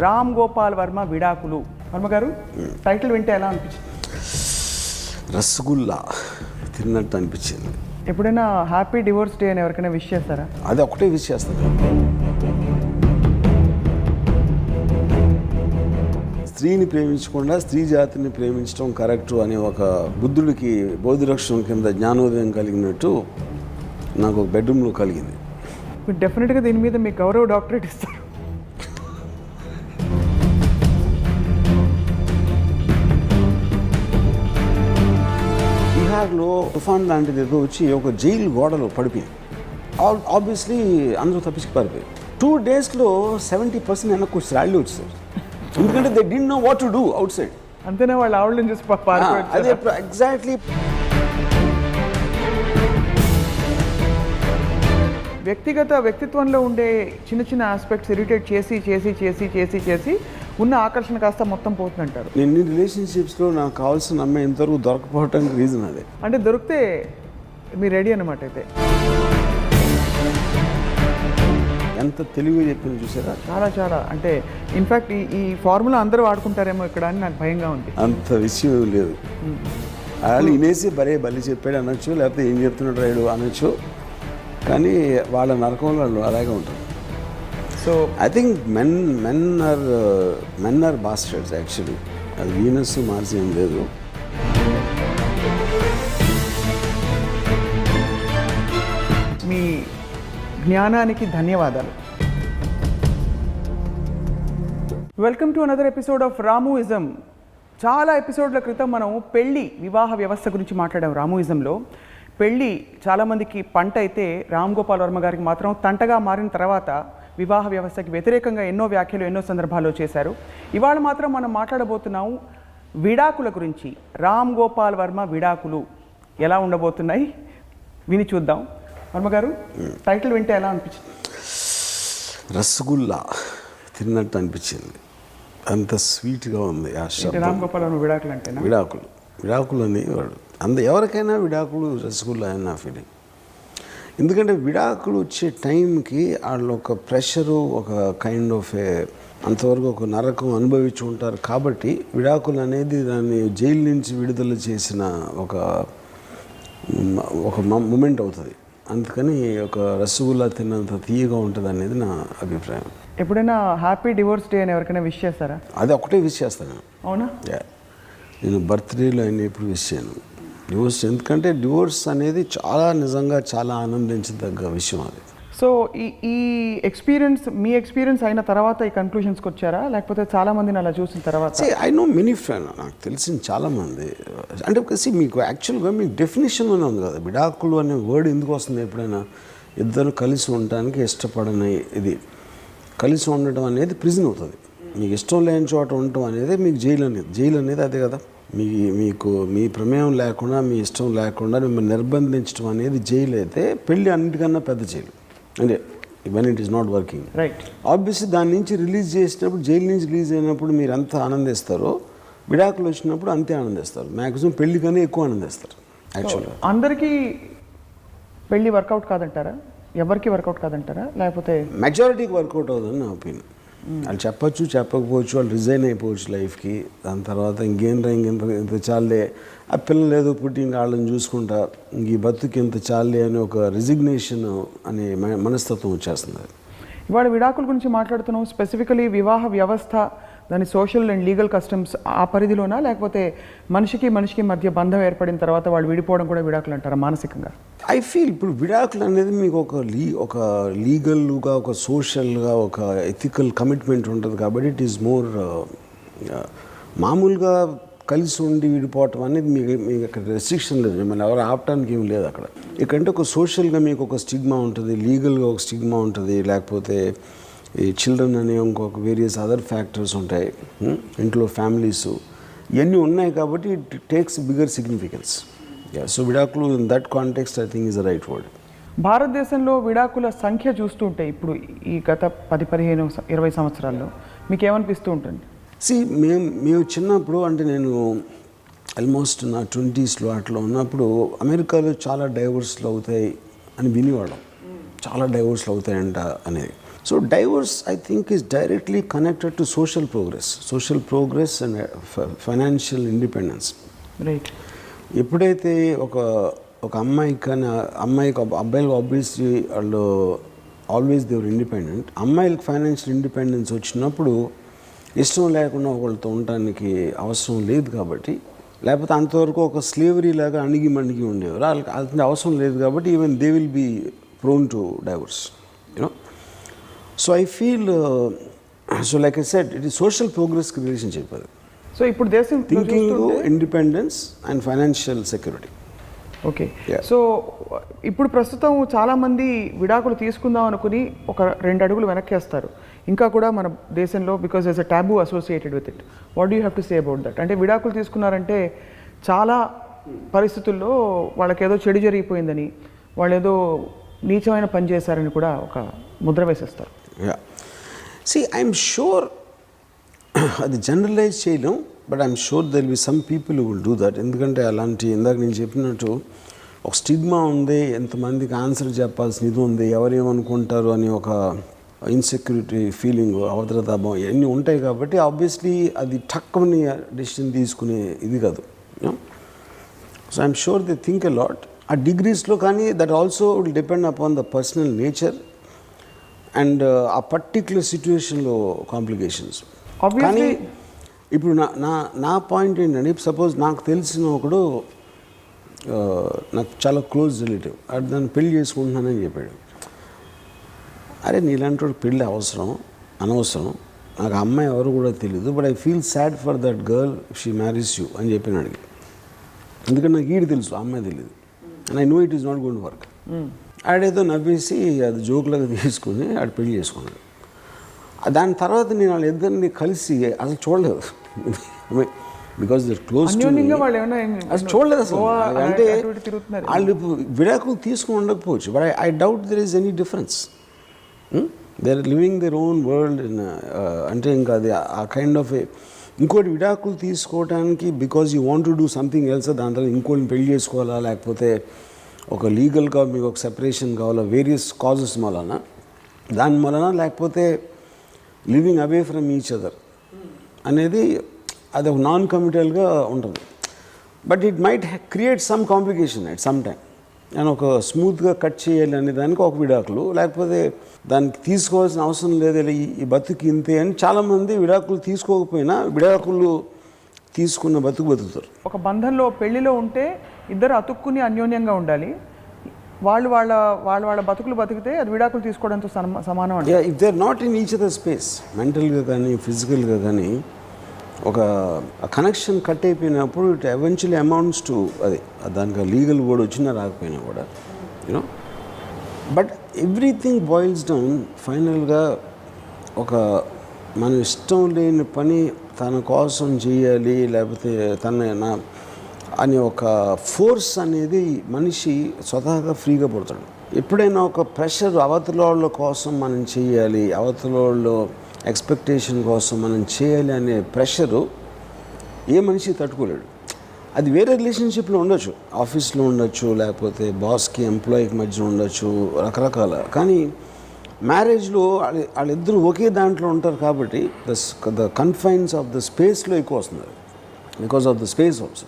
రామ్ గోపాల్ వర్మ విడాకులు. వర్మ గారు, టైటిల్ వింటే ఎలా అనిపించింది? రసగుల్లా తిన్నట్టు అనిపించింది. ఎప్పుడైనా హ్యాపీ డివోర్స్ డే అని ఎవరికైనా విష్ చేస్తారా? అది ఒకటే విష్ చేస్తాను. స్త్రీని ప్రేమించకుండా స్త్రీ జాతిని ప్రేమించడం కరెక్టు అనే ఒక బుద్ధుడికి బోధిరక్షణ కింద జ్ఞానోదయం కలిగినట్టు నాకు ఒక బెడ్రూమ్లో కలిగింది. మీరు డెఫినెట్గా దీని మీద మీకు గౌరవ డాక్టరేట్ ఇస్తారు. బీహార్లో తుఫాన్ లాంటిది ఏదో వచ్చి ఒక జైలు గోడలో పడిపోయింది. ఆబ్వియస్లీ అందరూ తప్పించి పారిపోయారు. 2 daysలో 70% వెనక్కి వచ్చి రాళ్ళు వచ్చేసారు. ఎందుకంటే they did no what to do out side. అంతేనా? వాళ్ళు ఆవిడని చూసి అదే ఎగ్జాక్ట్లీ. వ్యక్తిత్వంలో ఉండే చిన్న చిన్న ఆస్పెక్ట్స్ ఇరిటేట్ చేసి చేసి చేసి చేసి చేసి ఉన్న ఆకర్షణ కాస్త మొత్తం పోతుందంటారు. నేను రిలేషన్షిప్స్లో నాకు కావాల్సిన అమ్మాయి ఇంతవరకు దొరకపోవటానికి రీజన్ అదే. అంటే దొరికితే మీరు రెడీ అన్నమాట. అయితే ఎంత తెలివిగా చెప్పింది చూసారా? చాలా చాలా. అంటే ఇన్ఫ్యాక్ట్ ఈ ఫార్ములా అందరూ వాడుకుంటారేమో ఇక్కడ అని నాకు భయంగా ఉంది. అంత విషయం లేదు. వాళ్ళు వినేసి బలి చెప్పాడు అనొచ్చు, లేకపోతే ఏం చెప్తున్నాడు రాయుడు అనొచ్చు, కానీ వాళ్ళ నరకంలో వాళ్ళు అలాగే ఉంటారు. So I think men are bastards actually. అది వీనస్ మార్స్ ఏం లేదు. మీ జ్ఞానానికి ధన్యవాదాలు. Welcome to another episode of Ramuism. చాలా ఎపిసోడ్ల క్రితం మనం వివాహ వ్యవస్థ గురించి మాట్లాడాం. రాముయిజంలో పెళ్ళి చాలామందికి పంట అయితే రామ్ గోపాల్ వర్మ గారికి మాత్రం తంటగా మారిన తర్వాత వివాహ వ్యవస్థకి వ్యతిరేకంగా ఎన్నో వ్యాఖ్యలు ఎన్నో సందర్భాల్లో చేశారు. ఇవాళ మాత్రం మనం మాట్లాడబోతున్నాం విడాకుల గురించి. రామ్ గోపాల్ వర్మ విడాకులు ఎలా ఉండబోతున్నాయి విని చూద్దాం. వర్మ గారు, టైటిల్ వింటే ఎలా అనిపించింది? రసగుల్లా తిన్నట్టు అనిపించింది. అంత స్వీట్గా ఉంది. రామ్ గోపాల్ వర్మ విడాకులు అంటేనా? విడాకులు అని వాడు ఎవరికైనా విడాకులు రసగుల్లా అని నా ఫీలింగ్. ఎందుకంటే విడాకులు వచ్చే టైంకి వాళ్ళు ఒక ప్రెషరు, ఒక కైండ్ ఆఫ్ అంతవరకు ఒక నరకం అనుభవించి ఉంటారు. కాబట్టి విడాకులు అనేది దాన్ని జైలు నుంచి విడుదల చేసిన ఒక మూమెంట్ అవుతుంది. అందుకని ఒక రసగుల్లా తిన్నంత తీయగా ఉంటుంది అనేది నా అభిప్రాయం. ఎప్పుడైనా హ్యాపీ డివోర్స్ డే అని ఎవరికైనా విష్ చేస్తారా? అది ఒకటే విష్ చేస్తాను. అవునా? నేను బర్త్డేలో అయినా ఎప్పుడు విష్ చేయను డివోర్స్. ఎందుకంటే డివోర్స్ అనేది నిజంగా చాలా ఆనందించదగ్గ విషయం అది. సో ఈ ఎక్స్పీరియన్స్, మీ ఎక్స్పీరియన్స్ అయిన తర్వాత ఈ కన్క్లూషన్స్కి వచ్చారా, లేకపోతే చాలామందిని అలా చూసిన తర్వాత? ఐ నో మెనీ ఫ్రెండ్, నాకు తెలిసిన చాలామంది. అంటే మీకు యాక్చువల్గా మీకు డెఫినేషన్లోనే ఉంది కదా విడాకులు అనే వర్డ్ ఎందుకు వస్తుంది. ఎప్పుడైనా ఇద్దరు కలిసి ఉండటానికి ఇష్టపడని ఇది కలిసి ఉండటం అనేది ప్రిజన్ అవుతుంది. మీకు ఇష్టం లేని చోట ఉండటం అనేది మీకు జైలు అనేది అదే కదా. మీకు మీ ప్రమేయం లేకుండా, మీ ఇష్టం లేకుండా మిమ్మల్ని నిర్బంధించడం అనేది జైలు అయితే, పెళ్ళి అన్నిటికన్నా పెద్ద జైలు. అంటే when it is not working right. Obviously దాని నుంచి రిలీజ్ చేసినప్పుడు, జైలు నుంచి రిలీజ్ అయినప్పుడు మీరు ఎంత ఆనందిస్తారో విడాకులు వచ్చినప్పుడు అంతే ఆనందిస్తారు. మ్యాక్సిమం పెళ్లి కన్నా ఎక్కువ ఆనందిస్తారు. యాక్చువల్గా అందరికీ పెళ్ళి వర్కౌట్ కాదంటారా? ఎవరికి వర్కౌట్ కాదంటారా? లేకపోతే మెజారిటీకి వర్కౌట్ అవుతుందని నా ఒపీనియన్. వాళ్ళు చెప్పచ్చు, చెప్పకపోవచ్చు, వాళ్ళు రిజైన్ అయిపోవచ్చు లైఫ్కి. దాని తర్వాత ఇంత చాలే, ఆ పిల్లలు ఏదో పుట్టి ఇంకా వాళ్ళని చూసుకుంటా ఈ బతుకి ఇంత చాలే అని ఒక రిజిగ్నేషన్ అనే మనస్తత్వం వచ్చేస్తుంది. ఇవాళ విడాకుల గురించి మాట్లాడుతున్నాం. స్పెసిఫికలీ వివాహ వ్యవస్థ, దాని సోషల్ అండ్ లీగల్ కస్టమ్స్ ఆ పరిధిలోనా, లేకపోతే మనిషికి మధ్య బంధం ఏర్పడిన తర్వాత వాళ్ళు విడిపోవడం కూడా విడాకులు అంటారా మానసికంగా? ఐ ఫీల్ ఇప్పుడు విడాకులు అనేది మీకు ఒక లీగల్గా, ఒక సోషల్గా, ఒక ఎథికల్ కమిట్మెంట్ ఉంటుంది. కాబట్టి ఇట్ ఈస్ మోర్ మామూలుగా కలిసి ఉండి విడిపోవటం అనేది మీకు అక్కడ రెస్ట్రిక్షన్ లేదు. మిమ్మల్ని ఎవరు ఆపటానికి ఏమి లేదు అక్కడ. ఇక్కడంటే ఒక సోషల్గా మీకు ఒక స్టిగ్మా ఉంటుంది, లీగల్గా ఒక స్టిగ్మా ఉంటుంది, లేకపోతే ఈ చిల్డ్రన్ అనే ఇంకొక వేరియస్ అదర్ ఫ్యాక్టర్స్ ఉంటాయి, ఇంట్లో ఫ్యామిలీస్, ఇవన్నీ ఉన్నాయి. కాబట్టి it takes bigger significance. So విడాకులు in that context I think is the right word. భారతదేశంలో విడాకుల సంఖ్య చూస్తుంటే ఇప్పుడు ఈ గత 10-15-20 సంవత్సరాల్లో మీకు ఏమనిపిస్తూ ఉంటుంది? మేము చిన్నప్పుడు, అంటే నేను ఆల్మోస్ట్ నా 20sలో అట్లా ఉన్నప్పుడు అమెరికాలో చాలా డైవోర్స్లు అవుతాయి అని వినేవాళ్ళం. చాలా డైవోర్స్లు అవుతాయంట అనేది. So divorce I think is directly connected to social progress and financial independence. Right. ఎప్పుడైతే ఒక అమ్మాయికి అబ్బాయిలకు ఆబ్వియస్లీ వాళ్ళు ఆల్వేస్ దేవర్ ఇండిపెండెంట్. అమ్మాయిలకు ఫైనాన్షియల్ ఇండిపెండెన్స్ వచ్చినప్పుడు ఇష్టం లేకుండా ఒకళ్ళతో ఉండటానికి అవసరం లేదు కాబట్టి, లేకపోతే అంతవరకు ఒక స్లేవరీ లాగా అణిగి ఉండేవారు. వాళ్ళకి అది అవసరం లేదు కాబట్టి even they will be prone to divorce, you know. So I feel so like I said it is social ప్రోగ్రెస్కి రిలేషన్షిప్ అది. సో ఇప్పుడు దేశం thinking, independence and financial security. Okay. So ఇప్పుడు ప్రస్తుతం చాలామంది విడాకులు తీసుకుందాం అనుకుని ఒక 2 అడుగులు వెనక్కి వేస్తారు. ఇంకా కూడా మన దేశంలో because there's a taboo associated with it. What do you have to say about that? అంటే విడాకులు తీసుకున్నారంటే చాలా పరిస్థితుల్లో వాళ్ళకేదో చెడు జరిగిపోయిందని, వాళ్ళు ఏదో నీచమైన పని చేశారని కూడా ఒక ముద్ర వేసేస్తారు. ఐఎమ్ షూర్ అది జనరలైజ్ చేయలేం, but I'm sure there will be some people who will do that. ఎందుకంటే అలాంటి ఇందాక నేను చెప్పినట్టు ఒక స్టిగ్మా ఉంది, ఎంతమందికి ఆన్సర్ చెప్పాల్సిన ఇది ఉంది, ఎవరేమనుకుంటారు అని ఒక ఇన్సెక్యూరిటీ ఫీలింగ్, అవతరతాభం ఇవన్నీ ఉంటాయి కాబట్టి ఆబ్వియస్లీ అది టక్కుని డెసిషన్ తీసుకునే ఇది కాదు. So I'm sure they think a lot ఆ డిగ్రీస్లో. కానీ that also will depend upon the personal nature and ఆ పర్టిక్యులర్ సిచ్యువేషన్లో కాంప్లికేషన్స్. కానీ ఇప్పుడు నా పాయింట్ ఏంటంటే, సపోజ్ నాకు తెలిసిన ఒకడు నాకు చాలా క్లోజ్ రిలేటివ్ అది దాన్ని పెళ్లి చేసుకుంటున్నానని చెప్పాడు. అరే నీలాంటి పెళ్ళి అనవసరం, నాకు అమ్మాయి ఎవరు కూడా తెలియదు, but I feel sad for that girl if she marries you అని చెప్పిన అడిగి. ఎందుకంటే నాకు ఈడు తెలుసు, అమ్మాయి తెలియదు, and I know it is not going to work. ఆడేదో నవ్వేసి అది జోక్లాగా తీసుకుని ఆడు పెళ్లి చేసుకున్నాడు. దాని తర్వాత నేను వాళ్ళిద్దరిని కలిసి అసలు చూడలేదు, because they're close to me. అసలు చూడలేదు అసలు. అంటే వాళ్ళు విడాకులు తీసుకుని ఉండకపోవచ్చు, but I doubt there is any difference. They are living their own world. అంటే ఇంకా అది ఆ కైండ్ ఆఫ్ ఇంకోటి విడాకులు తీసుకోవడానికి because you want to do something else, దాని తర్వాత ఇంకోటి పెళ్లి చేసుకోవాలా, లేకపోతే ఒక లీగల్గా మీకు ఒక సెపరేషన్ కావాలా, వేరియస్ కాజెస్ దాని వలన, లేకపోతే living away from each other అనేది అది ఒక నాన్ కమిటల్గా ఉంటుంది. But it might create some complication at some time. నేను ఒక స్మూత్గా కట్ చేయాలి అనే దానికి ఒక విడాకులు, లేకపోతే దానికి తీసుకోవాల్సిన అవసరం లేదు, ఈ బతుకు ఇంతే అని చాలామంది విడాకులు తీసుకోకపోయినా విడాకులు తీసుకున్న బతుకుతారు. ఒక బంధంలో పెళ్లిలో ఉంటే ఇద్దరు అతుక్కుని అన్యోన్యంగా ఉండాలి. వాళ్ళ బతుకులు బతికితే అది విడాకులు తీసుకోవడంతో సమానం అంటే. If they are not in each other space, మెంటల్గా కానీ ఫిజికల్గా కానీ ఒక కనెక్షన్ కట్ అయిపోయినప్పుడు ఇట్ ఎవెన్చువల్లీ అమౌంట్స్ టు అది దానికి లీగల్ వర్డ్ వచ్చినా రాకపోయినా కూడా, you know. But everything boils down ఫైనల్గా ఒక మనం ఇష్టం లేని పని తన కోసం చేయాలి, లేకపోతే అని ఒక ఫోర్స్ అనేది మనిషి స్వతహాగా ఫ్రీగా పుడతాడు. ఎప్పుడైనా ఒక ప్రెషర్ అవతల వాళ్ళ కోసం మనం చేయాలి, అవతల వాళ్ళ ఎక్స్పెక్టేషన్ కోసం మనం చేయాలి అనే ప్రెషరు ఏ మనిషి తట్టుకోలేడు. అది వేరే రిలేషన్షిప్లో ఉండొచ్చు, ఆఫీస్లో ఉండొచ్చు, లేకపోతే బాస్కి ఎంప్లాయీకి మధ్య ఉండొచ్చు, రకరకాల. కానీ మ్యారేజ్లో వాళ్ళిద్దరూ ఒకే దాంట్లో ఉంటారు కాబట్టి ద కన్ఫైన్స్ ఆఫ్ ద స్పేస్లో ఎక్కువ వస్తున్నారు, because of the space also.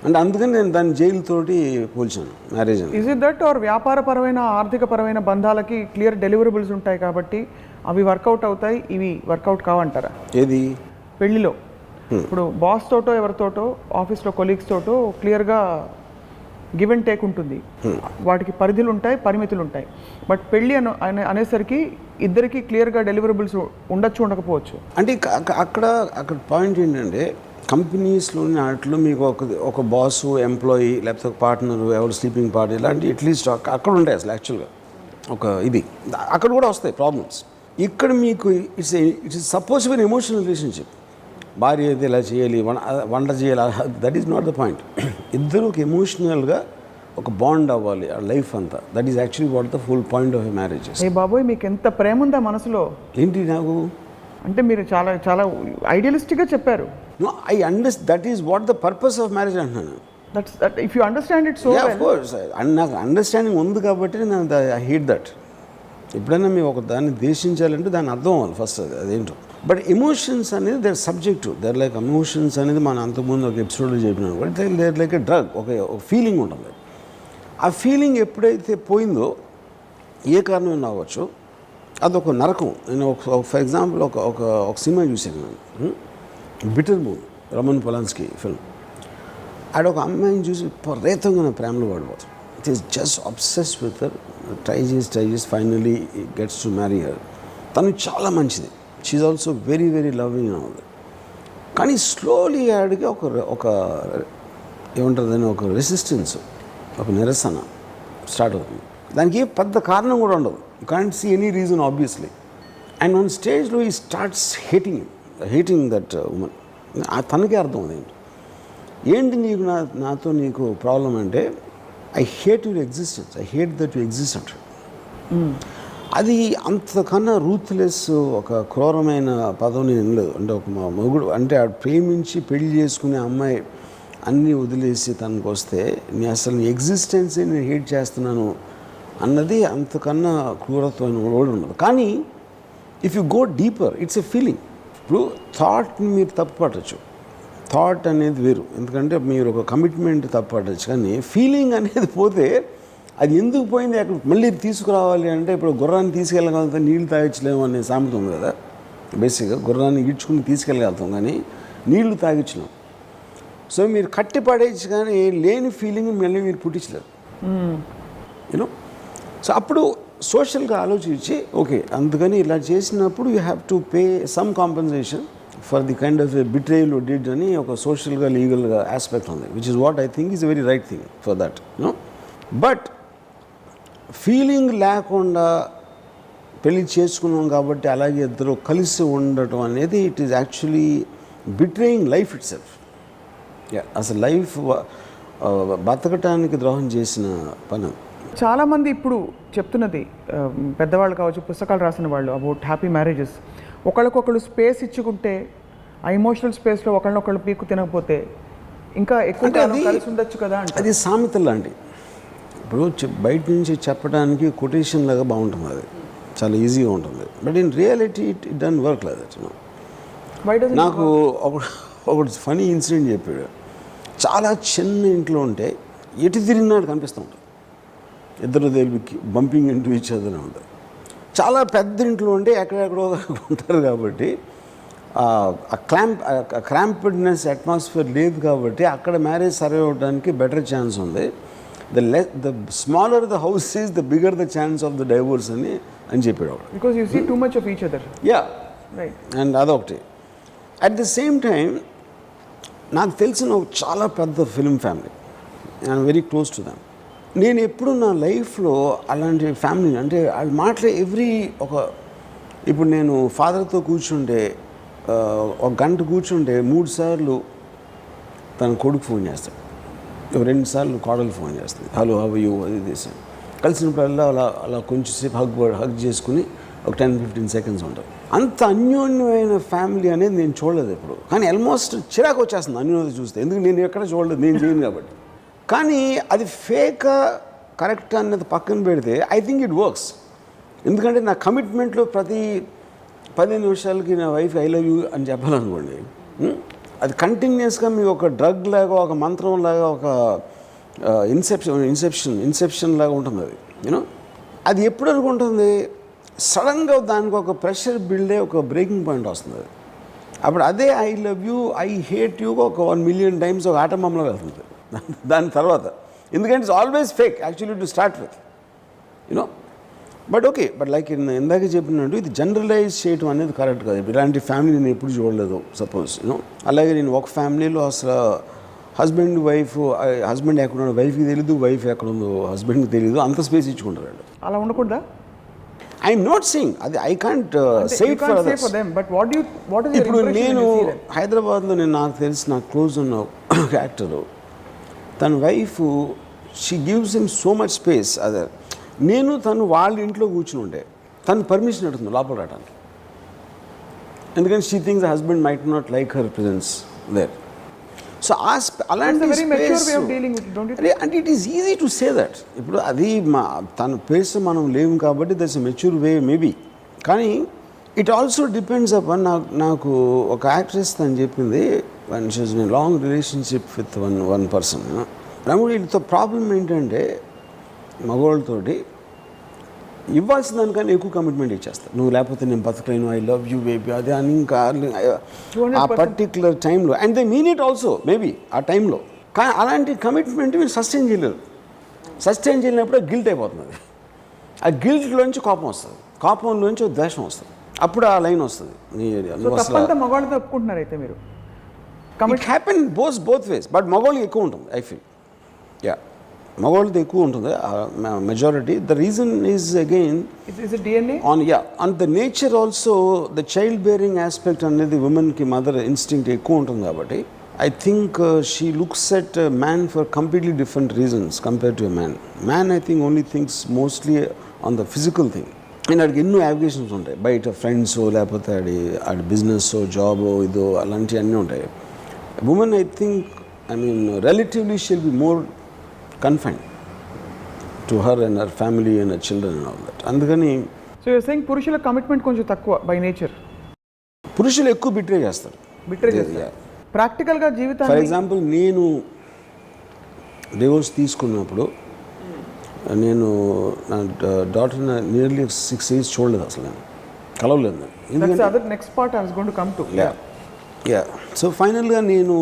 అంటే అందుకని నేను దాన్ని జైలుతోటి పోల్చాను మ్యారేజ్ అని. ఇస్ ఇట్ దట్ ఆర్ వ్యాపారపరమైన ఆర్థికపరమైన బంధాలకి క్లియర్ డెలివరబుల్స్ ఉంటాయి కాబట్టి అవి వర్కౌట్ అవుతాయి, ఇవి వర్కౌట్ కావంటారా? ఏది పెళ్లిలో ఇప్పుడు బాస్ తోటో ఎవరితోటో ఆఫీస్లో కొలీగ్స్ తోటో క్లియర్గా గివ్ అండ్ టేక్ ఉంటుంది, వాటికి పరిధులు ఉంటాయి, పరిమితులు ఉంటాయి. బట్ పెళ్ళి అనేసరికి ఇద్దరికి క్లియర్గా డెలివరబుల్స్ ఉండొచ్చు, ఉండకపోవచ్చు. అంటే అక్కడ పాయింట్ ఏంటంటే కంపెనీస్లోని వాటిలో మీకు ఒక బాసు, ఎంప్లాయీ, లేకపోతే ఒక పార్ట్నరు, ఎవరు స్లీపింగ్ పార్టీ, ఇలాంటి అట్లీస్ట్ అక్కడ ఉంటాయి అసలు యాక్చువల్గా ఒక ఇది. అక్కడ కూడా వస్తాయి ప్రాబ్లమ్స్. ఇక్కడ మీకు it's suppose when emotional relationship. భార్య అయితే ఇలా చేయాలి, వంట చేయాలి, that is not the point. ఇద్దరు ఒక ఎమోషనల్గా ఒక బాండ్ అవ్వాలి ఆ లైఫ్ అంతా. That is actually what the full point of a marriage. ఏ బాబోయ్, మీకు ఎంత ప్రేమ ఉందా మనసులో? ఏంటి నాకు అంటే మీరు చాలా చాలా ఐడియలిస్టిక్గా చెప్పారు. No, I understand. That is what the purpose of marriage అంటున్నాను. That if you understand it so well. Yeah, of course. నాకు అండర్స్టాండింగ్ ఉంది కాబట్టి I hate that. ఎప్పుడైనా మేము ఒక దాన్ని ద్వేషించాలంటే దాన్ని అర్థం అవ్వాలి ఫస్ట్ అదేంటో. బట్ ఎమోషన్స్ అనేది their subject, they're like emotions అనేది మనం అంతకుముందు ఒక ఎపిసోడ్లో చెప్పినాను. But they're like a drug, ఒక ఫీలింగ్ ఉంటుంది. ఆ ఫీలింగ్ ఎప్పుడైతే పోయిందో ఏ కారణం అవ్వచ్చు, అదొక నరకం. నేను ఫర్ ఎగ్జాంపుల్ ఒక సినిమా చూశాను నేను, bitter movie, Roman Polanski film. ఆడొక అమ్మాయిని చూసి విపరీతంగా నా ప్రేమలో పడిపోతాడు. It is just obsess with her, try చేసి finally gets to marry her. తను చాలా మంచిది, she also very very loving ఉంది. కానీ స్లోలీ ఆడికి ఒక ఏమంటుందని ఒక రెసిస్టెన్స్, ఒక నిరసన స్టార్ట్ అవుతుంది. దానికి ఏ పెద్ద కారణం కూడా ఉండదు. You can't see any reason obviously. And on స్టేజ్లో ఈ స్టార్ట్స్ హేటింగ్ దట్ ఉమెన్. తనకే అర్థం అదేంటి, ఏంటి నీకు నాతో నీకు ప్రాబ్లం అంటే, I hate your existence, I hate that you exist అంటాడు. అది అంతకన్నా రూత్లెస్, ఒక క్రూరమైన పదం నేను వినలేదు. అంటే ఒక మొగుడు అంటే ఆడు ప్రేమించి పెళ్లి చేసుకునే అమ్మాయి అన్నీ వదిలేసి తనకు వస్తే అసలు నీ ఎగ్జిస్టెన్సే నేను హేట్ చేస్తున్నాను అన్నది అంతకన్నా క్రూరత్వమైన వర్డ్ ఉండదు. కానీ if you go deeper, it's a feeling. ఇప్పుడు థాట్ని మీరు తప్పు పట్టచ్చు, థాట్ అనేది వేరు, ఎందుకంటే మీరు ఒక కమిట్మెంట్ తప్పు పట్టచ్చు. కానీ ఫీలింగ్ అనేది పోతే అది ఎందుకు పోయింది అక్కడ మళ్ళీ తీసుకురావాలి అంటే, ఇప్పుడు గుర్రాన్ని తీసుకెళ్ళగలుగుతా నీళ్ళు తాగించలేము అనే సామెత ఉంది కదా. బేసిక్గా గుర్రాన్ని ఈడ్చుకుని తీసుకెళ్ళగలుగుతాం కానీ నీళ్లు తాగించలేం. సో మీరు కట్టి పడేసి కానీ లేని ఫీలింగ్ మళ్ళీ మీరు పుట్టించలేరు, యూనో. సో అప్పుడు సోషల్గా ఆలోచించి ఓకే, అందుకని ఇలా చేసినప్పుడు you have to pay some compensation for the kind of betrayal did అని ఒక సోషల్గా లీగల్గా ఆస్పెక్ట్ ఉంది, which is what I think is a very right thing for that, you know. But feeling లేకుండా పెళ్లి చేసుకున్నాం కాబట్టి అలాగే ఇద్దరు కలిసి ఉండటం అనేది it is actually betraying life it self. అసలు లైఫ్ బతకటానికి ద్రోహం చేసిన పని. చాలామంది ఇప్పుడు చెప్తున్నది, పెద్దవాళ్ళు కావచ్చు, పుస్తకాలు రాసిన వాళ్ళు, అబౌట్ హ్యాపీ మ్యారేజెస్, ఒకళ్ళకొకళ్ళు స్పేస్ ఇచ్చుకుంటే ఆ ఎమోషనల్ స్పేస్లో ఒకళ్ళనొకళ్ళు పీకు తినకపోతే ఇంకా ఎక్కువ కలిసి ఉండొచ్చు కదా అంటే. అది సామెత లాంటి. ఇప్పుడు బయట నుంచి చెప్పడానికి కొటేషన్ లాగా బాగుంటుంది, అది చాలా ఈజీగా ఉంటుంది. But in reality it done work like that. నాకు ఒకటి ఫనీ ఇన్సిడెంట్ చెప్పాడు. చాలా చిన్న ఇంట్లో ఉంటే ఎటు తిరిగినాడు కనిపిస్తూ ఉంటుంది, ఇద్దరు దేనికి బంపింగ్ ఇంటూ ఈచ్ అదర్ ఉంటుంది. చాలా పెద్ద ఇంట్లో ఉంటే ఎక్కడెక్కడో ఉంటారు కాబట్టి ఆ క్రాంప్డ్నెస్ అట్మాస్ఫియర్ లేదు కాబట్టి అక్కడ మ్యారేజ్ సర్వే అవ్వడానికి బెటర్ ఛాన్స్ ఉంది. The smaller the house is the bigger the chance of the divorce అని చెప్పాడు. Because you see too much of each other. Yeah, right. And అదొకటి. అట్ ద సేమ్ టైం నాకు తెలిసిన ఒక చాలా పెద్ద film family, I'm very close to them. నేను ఎప్పుడు నా లైఫ్లో అలాంటి ఫ్యామిలీ అంటే వాళ్ళు మాట్లాడే ఇప్పుడు నేను ఫాదర్తో కూర్చుంటే ఒక గంట కూర్చుంటే 3 సార్లు తన కొడుకు ఫోన్ చేస్తాడు, 2 సార్లు కోడలు ఫోన్ చేస్తుంది, హలో హౌ యూ అది చేశాను. కలిసినప్పుడల్లా అలా కొంచెంసేపు హగ్ చేసుకుని ఒక 10-15 సెకండ్స్ ఉంటుంది. అంత అన్యోన్యమైన ఫ్యామిలీ అనేది నేను చూడలేదు ఎప్పుడు. కానీ ఆల్మోస్ట్ చిరాకు వచ్చేస్తుంది అన్యోన్యత చూస్తే, ఎందుకు నేను ఎక్కడ చూడలేదు, నేను చేయను కాబట్టి. కానీ అది ఫేకా కరెక్ట్ అన్నది పక్కన పెడితే ఐ థింక్ ఇట్ వర్క్స్. ఎందుకంటే నా కమిట్మెంట్లో ప్రతి 15 నిమిషాలకి నా వైఫ్ ఐ లవ్ యూ అని చెప్పాలనుకోండి, అది కంటిన్యూస్గా మీకు ఒక డ్రగ్ లాగా, ఒక మంత్రం లాగా, ఒక ఇన్సెప్షన్ లాగా ఉంటుంది అది, యూనో. అది ఎప్పుడు అనుకుంటుంది, సడన్గా దానికి ఒక ప్రెషర్ బిల్డ్ అయ్యి ఒక బ్రేకింగ్ పాయింట్ వస్తుంది అది. అప్పుడు అదే I love you, I hate you ఒక 1 మిలియన్ టైమ్స్ ఒక ఆటంబంలో వెళ్తుంది దాని తర్వాత. ఎందుకంటే it's always fake actually to start with, you know. But okay, but like ఇందాక చెప్పినట్టు ఇది జనరలైజ్ చేయడం అనేది కరెక్ట్ కాదు. ఇలాంటి ఫ్యామిలీ నేను ఎప్పుడు చూడలేదు సపోజ్, యూనో. అలాగే నేను ఒక ఫ్యామిలీలో అసలు హస్బెండ్ వైఫ్, హస్బెండ్ ఎక్కడున్నాడు వైఫ్కి తెలీదు, వైఫ్ ఎక్కడుందో హస్బెండ్కి తెలీదు, అంత స్పేస్ ఇచ్చుకుంటారు. అలా ఉండకూడదా? ఐఎమ్ నాట్ సేయింగ్ అది, I can't say it for others. ఇప్పుడు నేను హైదరాబాద్లో నాకు తెలిసి నాకు క్లోజ్ ఉన్న ఒక యాక్టరు, తన wife she gives him so much space. అదే నేను తను వాళ్ళ ఇంట్లో కూర్చుని ఉంటే తను పర్మిషన్ అడుగుతుంది లోపల రావడానికి, ఎందుకంటే she thinks the husband might not like her presence there. So so అలాంటి very mature way of dealing with it, don't you think? అంటే it is easy to say that. ఇప్పుడు అది తన ప్లేస్ మనం లేము కాబట్టి that's a mature way maybe. కానీ it also depends upon నాకు ఒక యాక్ట్రెస్ తను చెప్పింది, one she's in long relationship with one person. వీటితో ప్రాబ్లం ఏంటంటే మగవాళ్ళతోటి ఇవ్వాల్సిన దానికన్నా ఎక్కువ కమిట్మెంట్ ఇచ్చేస్తారు. నువ్వు లేకపోతే నేను బతకలేను, ఐ లవ్ యూ బేబీ, అది అని ఇంకా ఆ పర్టిక్యులర్ టైంలో, and they mean it also maybe ఆ టైంలో. కానీ అలాంటి కమిట్మెంట్ మీరు సస్టైన్ చేయలేరు. సస్టైన్ చేయలేనప్పుడు గిల్ట్ అయిపోతుంది. ఆ గిల్ట్లోంచి కోపం వస్తుంది, కోపంలోంచి ద్వేషం వస్తుంది, అప్పుడు ఆ లైన్ వస్తుంది. మగవాళ్ళతో ఒప్పుకుంటున్నారు అయితే మీరు? It happen both ways, but మగవాళ్ళకి ఎక్కువ ఉంటుంది ఐ ఫీల్. యా, మగవాళ్ళతో ఎక్కువ ఉంటుంది majority. The reason is again on the nature also. The child bearing aspect అనేది ఉమెన్కి మదర్ ఇన్స్టింక్ట్ ఎక్కువ ఉంటుంది కాబట్టి I think she looks at man for completely different reasons compare to a man. Man I think only thinks mostly on the physical thing. And ఆడికి ఎన్నో యావిగేషన్స్ ఉంటాయి, బయట friends లేకపోతే ఆడి బిజినెస్ జాబ్ ఇదో అలాంటివన్నీ ఉంటాయి. Women I think relatively she'll be more confined to her and her family and her children and all that. అందుకని so you are saying పురుషుల కమిట్మెంట్ కొంచెం తక్కువ బై నేచర్. పురుషులు ఎక్కువ బిట్రే చేస్తారు. ప్రాక్టికల్గా జీవితాన్ని, ఫర్ ఎగ్జాంపుల్ నేను డివోర్స్ తీసుకున్నప్పుడు నేను నా డాటర్ నియర్లీ 6 years చూడలేదు, అసలు నేను కలవలేదు. Next part I was going to come to. Yeah so ఫైనల్గా నేను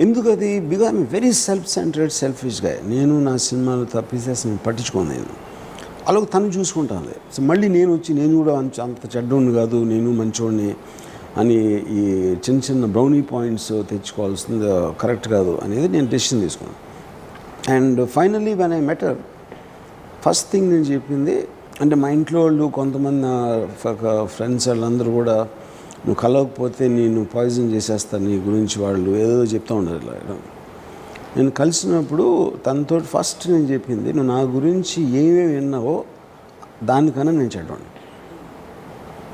ఎందుకు అది, because I'm very self centred సెల్ఫిష్గా. నేను నా సినిమాలు తప్పిసేసి నేను పట్టించుకోను. నేను అలాగ తను చూసుకుంటాను. సో మళ్ళీ నేను వచ్చి నేను కూడా అంత చెడ్డోడిని కాదు, నేను మంచోడిని అని ఈ చిన్న చిన్న బ్రౌనీ పాయింట్స్ తెచ్చుకోవాల్సింది కరెక్ట్ కాదు అనేది నేను డెసిషన్ తీసుకున్నాను. And finally when I met her, first thing నేను చెప్పింది అంటే మా ఇంట్లో వాళ్ళు కొంతమంది ఫ్రెండ్స్ వాళ్ళందరూ కూడా నువ్వు కలవకపోతే నేను పాయిజన్ చేసేస్తాను నీ గురించి, వాళ్ళు ఏదో చెప్తూ ఉండరు. నేను కలిసినప్పుడు తనతో ఫస్ట్ నేను చెప్పింది, నువ్వు నా గురించి ఏమేమి విన్నావో దానికన్నా నేను చెడ్డాను.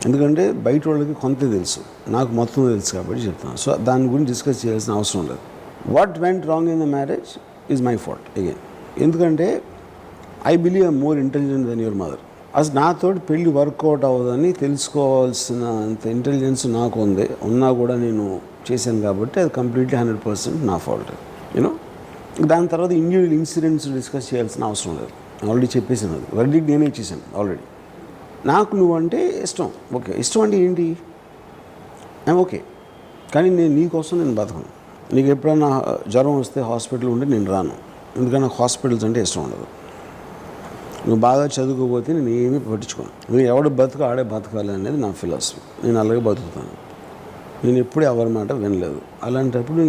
ఎందుకంటే బయట వాళ్ళకి కొంత తెలుసు, నాకు మొత్తం తెలుసు కాబట్టి చెప్తాను. సో దాని గురించి డిస్కస్ చేయాల్సిన అవసరం లేదు. What went wrong in the marriage is my fault again. ఎందుకంటే I believe I'm more intelligent than your mother. అసలు నాతో పెళ్ళి వర్కౌట్ అవ్వదని తెలుసుకోవాల్సిన అంత ఇంటెలిజెన్స్ నాకు ఉంది, ఉన్నా కూడా నేను చేశాను కాబట్టి అది కంప్లీట్లీ 100% నా ఫాల్ట్. యూనో దాని తర్వాత ఇండివిజువల్ ఇన్సిడెంట్స్ డిస్కస్ చేయాల్సిన అవసరం లేదు. ఆల్రెడీ చెప్పేసాను, అది వర్డిక్ నేనే ఇచ్చేసాను ఆల్రెడీ. నాకు నువ్వంటే ఇష్టం, ఓకే. ఇష్టం అంటే ఏంటి, ఓకే, కానీ నేను నీకోసం నేను బతకను. నీకు ఎప్పుడైనా జ్వరం వస్తే హాస్పిటల్ ఉంటే నేను రాను, ఎందుకంటే నాకు హాస్పిటల్స్ అంటే ఇష్టం ఉండదు. నువ్వు బాగా చదువుకోకపోతే నేను ఏమీ పట్టించుకోను. నువ్వు ఎవడు బతుకు ఆడే బతకాలి అనేది నా ఫిలాసఫీ. నేను అలాగే బతుకుతాను. నేను ఎప్పుడూ ఎవరి మాట వినలేదు. అలాంటప్పుడు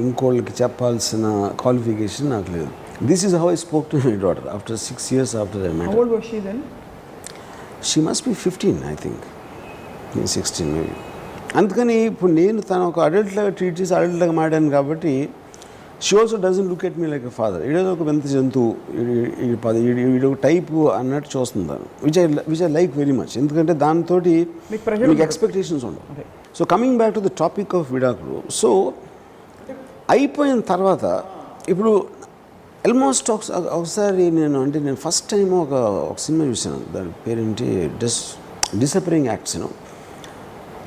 ఇంకోళ్ళకి చెప్పాల్సిన క్వాలిఫికేషన్ నాకు లేదు. This is how I spoke to my daughter after 6 years after I met her. How old was she then? She must be 15, I think. 16 maybe. అందుకని ఇప్పుడు నేను తను ఒక అడల్ట్లాగా ట్రీట్ చేసి అడల్ట్లాగా మాడాను కాబట్టి she also doesn't look at me like a father. ఈడేదో ఒక వింత జంతువు, ఈడు ఒక టైపు అన్నట్టు చూస్తుంది దాన్ని, which I like very much. ఎందుకంటే దాంతో మీకు ఎక్స్పెక్టేషన్స్ ఉండవు. So coming back to the topic of విడాకులు, సో అయిపోయిన తర్వాత ఇప్పుడు ఆల్మోస్ట్ ఒకసారి నేను ఫస్ట్ టైం ఒక సినిమా చూసాను, దాని పేరేంటి డిసపరింగ్ యాక్ట్స్.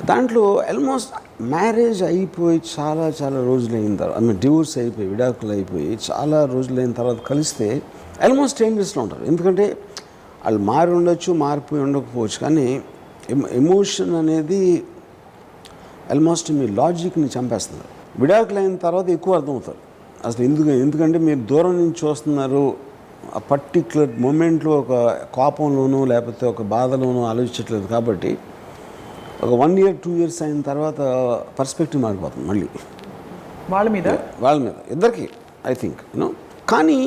దాంట్లో ఆల్మోస్ట్ మ్యారేజ్ అయిపోయి చాలా చాలా రోజులు అయిన తర్వాత, డివోర్స్ అయిపోయి విడాకులు అయిపోయి చాలా రోజులు అయిన తర్వాత కలిస్తే ఆల్మోస్ట్ స్ట్రేంజర్స్లో ఉంటారు. ఎందుకంటే వాళ్ళు మారి ఉండొచ్చు, మారిపోయి ఉండకపోవచ్చు, కానీ ఎమోషన్ అనేది ఆల్మోస్ట్ మీ లాజిక్ని చంపేస్తున్నారు. విడాకులు అయిన తర్వాత ఎక్కువ అర్థమవుతారు అసలు ఎందుకంటే మీరు దూరం నుంచి చూస్తున్నారు. ఆ పర్టిక్యులర్ మూమెంట్లో ఒక కోపంలోనూ లేకపోతే ఒక బాధలోనూ ఆలోచించట్లేదు కాబట్టి ఒక 1 year 2 years అయిన తర్వాత పర్స్పెక్టివ్ మారిపోతుంది మళ్ళీ వాళ్ళ మీద ఇద్దరికి ఐ థింక్ కానీ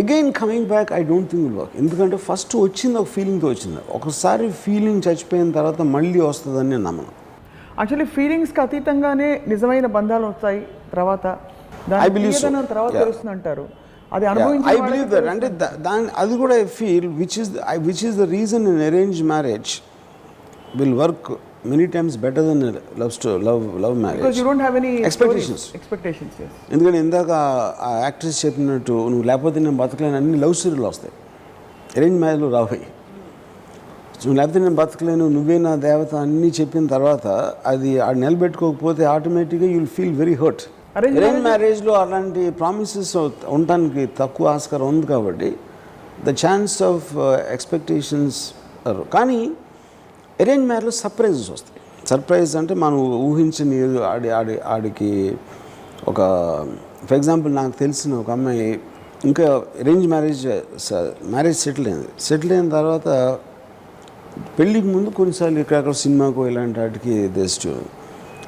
again coming back I don't think will work. ఎందుకంటే ఫస్ట్ వచ్చింది ఒక ఫీలింగ్తో వచ్చింది. ఒకసారి ఫీలింగ్ చచ్చిపోయిన తర్వాత మళ్ళీ వస్తుందని నేను నమ్మను. యాక్చువల్లీ ఫీలింగ్స్కి అతీతంగానే నిజమైన బంధాలు వస్తాయి తర్వాత. I believe so. తెలుస్తుంది అంటారు, అది ఐ బిలీవ్ దట్. అంటే అది కూడా I feel which is the reason in arrange marriage will work many times better than love Because marriage. you don't have any Expectations. stories. Expectations, yes. ఎందుకంటే ఇందాక ఆ actress చెప్పినట్టు నువ్వు లేకపోతే నేను బతకలేను అన్ని లవ్ స్టోరీలు వస్తాయి, అరేంజ్ మ్యారేజ్లో రావాయి. నువ్వు లేకపోతే నేను బతకలేను, నువ్వే నా దేవత అన్నీ చెప్పిన తర్వాత అది ఆడు నిలబెట్టుకోకపోతే ఆటోమేటిక్గా you'll feel very hurt. Arrange మ్యారేజ్లో అలాంటి ప్రామిసెస్ ఉండటానికి తక్కువ ఆస్కారం ఉంది కాబట్టి ద ఛాన్స్ ఆఫ్ ఎక్స్పెక్టేషన్స్. కానీ అరేంజ్ మ్యారేజ్లో సర్ప్రైజెస్ వస్తాయి. సర్ప్రైజ్ అంటే మనం ఊహించని ఆడికి ఒక ఫర్ ఎగ్జాంపుల్ నాకు తెలిసిన ఒక అమ్మాయి ఇంకా అరేంజ్ మ్యారేజ్ సెటిల్ అయిన తర్వాత పెళ్ళికి ముందు కొన్నిసార్లు ఇక్కడ సినిమాకు ఇలాంటి వాటికి just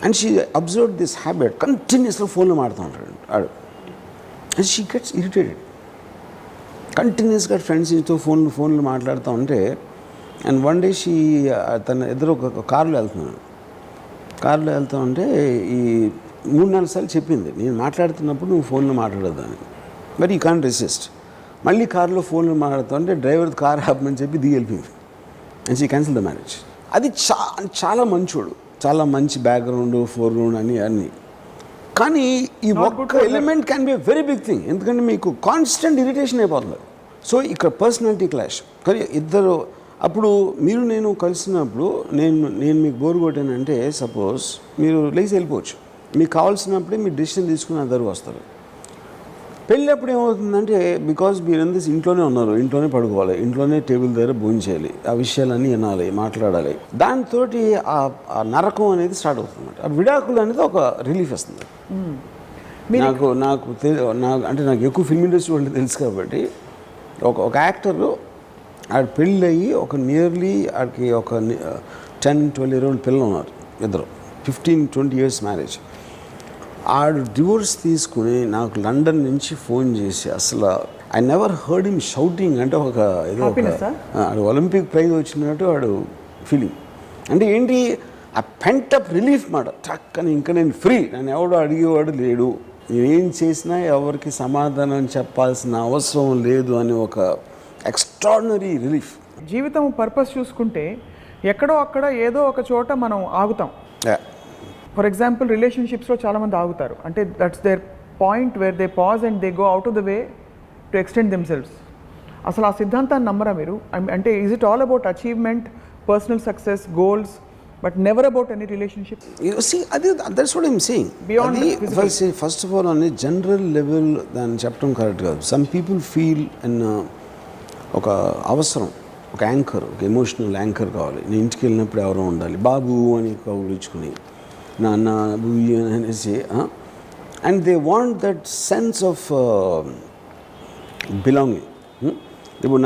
and she observe this habit, కంటిన్యూస్గా ఫోన్లో మాడుతూ ఉంటాడు ఆడు. అండ్ షీ గెట్స్ ఇరిటేటెడ్, కంటిన్యూస్గా ఫ్రెండ్స్తో ఫోన్లు మాట్లాడుతూ ఉంటే. అండ్ వన్ డే షీ తన ఎదురు ఒక కారులో వెళ్తూ ఉంటే ఈ 3-4 సార్లు చెప్పింది, నేను మాట్లాడుతున్నప్పుడు నువ్వు ఫోన్లో మాట్లాడొద్దు అని. మరి యూ కాంట్ రెసిస్ట్. మళ్ళీ కారులో ఫోన్లో మాట్లాడుతూ ఉంటే డ్రైవర్ కార్ ఆపమని చెప్పి దిగి వెళ్ళిపోయింది. And she cancel the marriage. అది చాలా మంచోడు, చాలా మంచి బ్యాక్గ్రౌండ్, ఫోర్గ్రౌండ్ అన్నీ. కానీ ఈ ఒక్క element can be very big thing. ఎందుకంటే మీకు కాన్స్టెంట్ ఇరిటేషన్ అయిపోతుంది. సో ఇక్కడ పర్సనాలిటీ క్లాష్. కానీ ఇద్దరు అప్పుడు మీరు నేను కలిసినప్పుడు నేను మీకు బోర్ కొట్టానంటే సపోజ్ మీరు లేచి వెళ్ళిపోవచ్చు. మీకు కావాల్సినప్పుడే మీరు డెసిషన్ తీసుకుని అందరూ వస్తారు. పెళ్ళప్పుడు ఏమవుతుందంటే బికాజ్ మీరు ఎందుకు ఇంట్లోనే ఉన్నారు, ఇంట్లోనే పడుకోవాలి, ఇంట్లోనే టేబుల్ దగ్గర భోజనం చేయాలి, ఆ విషయాలన్నీ వినాలి, మాట్లాడాలి. దాంతో ఆ నరకం అనేది స్టార్ట్ అవుతుంది. ఆ విడాకులు అనేది ఒక రిలీఫ్ వస్తుంది. నాకు ఎక్కువ ఫిల్మ్ ఇండస్ట్రీ వాళ్ళు తెలుసు కాబట్టి ఒక యాక్టర్ ఆడ పెళ్ళి అయ్యి ఒక నియర్లీ ఆడికి ఒక 10-12 year old పిల్లలు ఉన్నారు, ఇద్దరు 15-20 years మ్యారేజ్. ఆడు డివోర్స్ తీసుకుని నాకు లండన్ నుంచి ఫోన్ చేసి అసలు I never heard him shouting. అంటే ఆడు ఒలింపిక్ ప్రైజ్ వచ్చినట్టు ఆడు ఫీలింగ్. అంటే ఏంటి ఆ పెంటప్ రిలీఫ్ మాట. టక్కని ఇంకా నేను ఫ్రీ, నన్ను ఎవడో అడిగేవాడు లేడు, నేనేం చేసినా ఎవరికి సమాధానం చెప్పాల్సిన అవసరం లేదు అని ఒక ఎక్స్ట్రాడినరీ రిలీఫ్. జీవితం పర్పస్ చూసుకుంటే ఎక్కడో అక్కడ ఏదో ఒక చోట మనం ఆగుతాం. ఫర్ ఎగ్జాంపుల్ రిలేషన్షిప్స్లో చాలామంది ఆగుతారు. అంటే that's their point where they pause and they go out of the way to extend themselves. అసలు ఆ సిద్ధాంతాన్ని నమ్మరా మీరు? అంటే is it all about achievement, personal success, goals, but never about any relationship? That's what I'm saying. First of all అని general level దాన్ని చెప్పడం correct కాదు. సమ్ పీపుల్ ఫీల్ అండ్ ఒక అవసరం, ఒక యాంకర్, ఒక ఎమోషనల్ యాంకర్ కావాలి. నేను ఇంటికి వెళ్ళినప్పుడు ఎవరో ఉండాలి, బాబు అని కౌగులించుకుని నాన్న బుయ్యి అనేసి. And they want that sense of belonging. ఇప్పుడు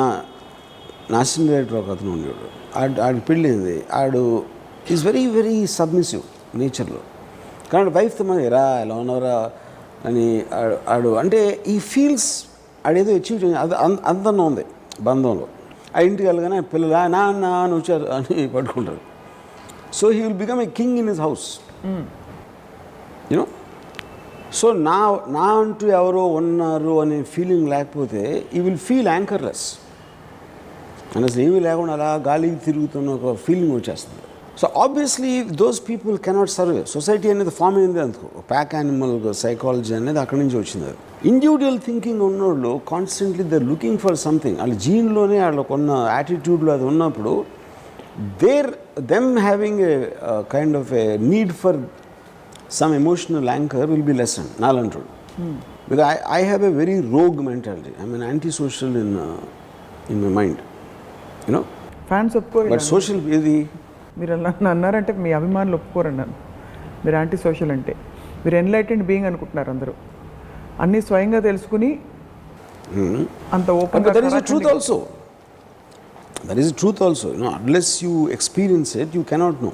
నాశనం డైరెక్టర్ ఒక అతను ఉండేవాడు, ఆడు పెళ్ళింది. ఆడు ఈజ్ వెరీ వెరీ సబ్మిసివ్ నేచర్లో. కానీ వైఫ్తో మన రా ఎలా ఉన్నారా అని ఆడు అంటే ఈ ఫీల్స్ ఆడేదో అచీవ్ చేయాలి, అది అందం ఉంది బంధంలో. ఆ ఇంటికి వెళ్ళగానే పిల్లలు నాన్న అని వచ్చారు అని పట్టుకుంటారు. So he will become a king in his house, you know. So నా అంటూ ఎవరో ఉన్నారు అనే ఫీలింగ్ లేకపోతే ఈ విల్ ఫీల్ యాంకర్లెస్. అని అసలు ఏమీ లేకుండా అలా గాలికి తిరుగుతున్న ఒక ఫీలింగ్ వచ్చేస్తుంది. So obviously those people cannot survive. Society అనేది ఫామ్ అయింది అందుకు. ప్యాక్ యానిమల్ సైకాలజీ అనేది అక్కడి నుంచి వచ్చింది. ఇండివిజువల్ థింకింగ్ ఉన్నోళ్ళు constantly they looking for something. వాళ్ళ జీన్లోనే వాళ్ళకు ఉన్న యాటిట్యూడ్లో అది ఉన్నప్పుడు them having a kind of a need for some emotional anchor will be lessen నాలంటాడు. Because I have a very rogue mentality. I mean anti social in my mind, you know. Fans ఒప్పుకోరు. But social ఇది మీరు నన్ను అన్నారంటే మీ అభిమానులు ఒప్పుకోరన్నాను. మీరు anti social అంటే మీరు ఎన్లైటెండ్ బీయింగ్ అనుకుంటున్నారు అందరూ. అన్నీ స్వయంగా తెలుసుకుని అంత open. That is the truth also, you know. Unless you experience it you cannot know.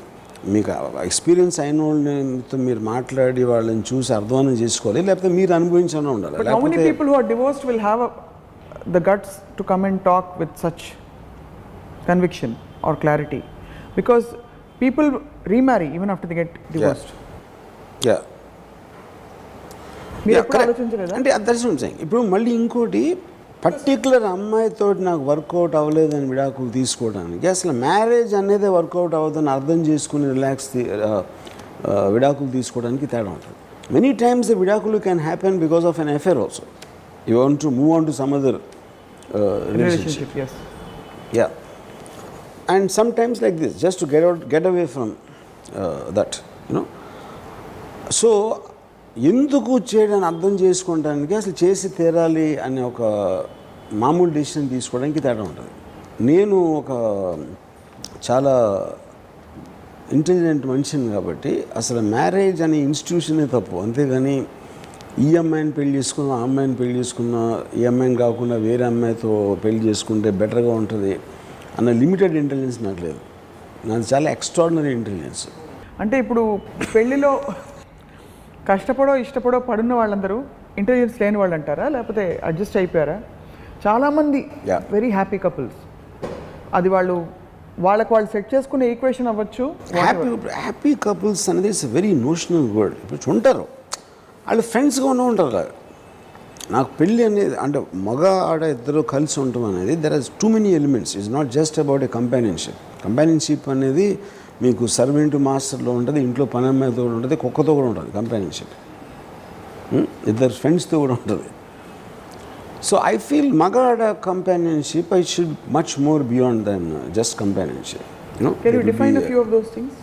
మీకు ఎక్స్పీరియన్స్ అయిన వాళ్ళతో మీరు మాట్లాడి వాళ్ళని చూసి అర్థం చేసుకోవాలి, లేకపోతే మీరు అనుభవించానే ఉండాలి. But how many people who are divorced will have the guts to come and talk with such conviction or clarity? Because people remarry even after they get divorced. Yeah. మీరు ఎప్పుడు ఆలోచించలేదా? అంటే దట్స్ వాట్ ఐమ్ సేయింగ్. ఇప్పుడు మళ్ళీ ఇంకోటి particular అమ్మాయితో నాకు work out అవ్వలేదని విడాకులు తీసుకోవడానికి, అసలు మ్యారేజ్ అనేదే వర్కౌట్ అవ్వదని అర్థం చేసుకుని విడాకులు తీసుకోవడానికి తేడా ఉంటుంది. మెనీ టైమ్స్ ద విడాకులు can happen because of an affair also. You want to move on to some other relationship. Yeah. And sometimes like this, just to get away from that, you know. So ఎందుకు చేయడానికి అర్థం చేసుకోవడానికి, అసలు చేసి తీరాలి అనే ఒక మామూలు డెసిషన్ తీసుకోవడానికి తేడా ఉంటుంది. నేను ఒక చాలా ఇంటెలిజెంట్ మనిషిని కాబట్టి అసలు మ్యారేజ్ అనే ఇన్స్టిట్యూషనే తప్పు. అంతేగాని ఈ అమ్మాయిని పెళ్లి చేసుకున్నా, ఆ అమ్మాయిని పెళ్లి చేసుకున్నా, ఈ అమ్మాయిని కాకుండా వేరే అమ్మాయితో పెళ్లి చేసుకుంటే బెటర్గా ఉంటుంది అన్న లిమిటెడ్ ఇంటెలిజెన్స్ నాకు లేదు. నాది చాలా ఎక్స్ట్రాడినరీ ఇంటెలిజెన్స్. అంటే ఇప్పుడు పెళ్ళిలో కష్టపడో ఇష్టపడో పడున్న వాళ్ళందరూ ఇంటెలిజెన్స్ లేని వాళ్ళు అంటారా, లేకపోతే అడ్జస్ట్ అయిపోయారా? చాలామంది వెరీ హ్యాపీ కపుల్స్, అది వాళ్ళకి వాళ్ళు సెట్ చేసుకునే ఈక్వేషన్ అవ్వచ్చు. హ్యాపీ కపుల్స్ అనేది ఇట్స్ వెరీ నోషనల్ వర్డ్. ఇప్పుడు ఉంటారు వాళ్ళు ఫ్రెండ్స్గా ఉంటారు కదా. నాకు పెళ్ళి అనేది అంటే మగ ఆడ ఇద్దరు కలిసి ఉండటం అనేది there are too many elements. It's not just about a companionship అనేది మీకు సర్వెంట్ మాస్టర్లో ఉంటుంది, ఇంట్లో పని అమ్మాయితో కూడా ఉంటుంది, కుక్కతో కూడా ఉంటుంది కంపానియన్షిప్, ఇద్దరు ఫ్రెండ్స్తో కూడా ఉంటుంది. సో ఐ ఫీల్ మగ ఆడ companionship I should much more beyond than just companionship. Can you define a few of those things?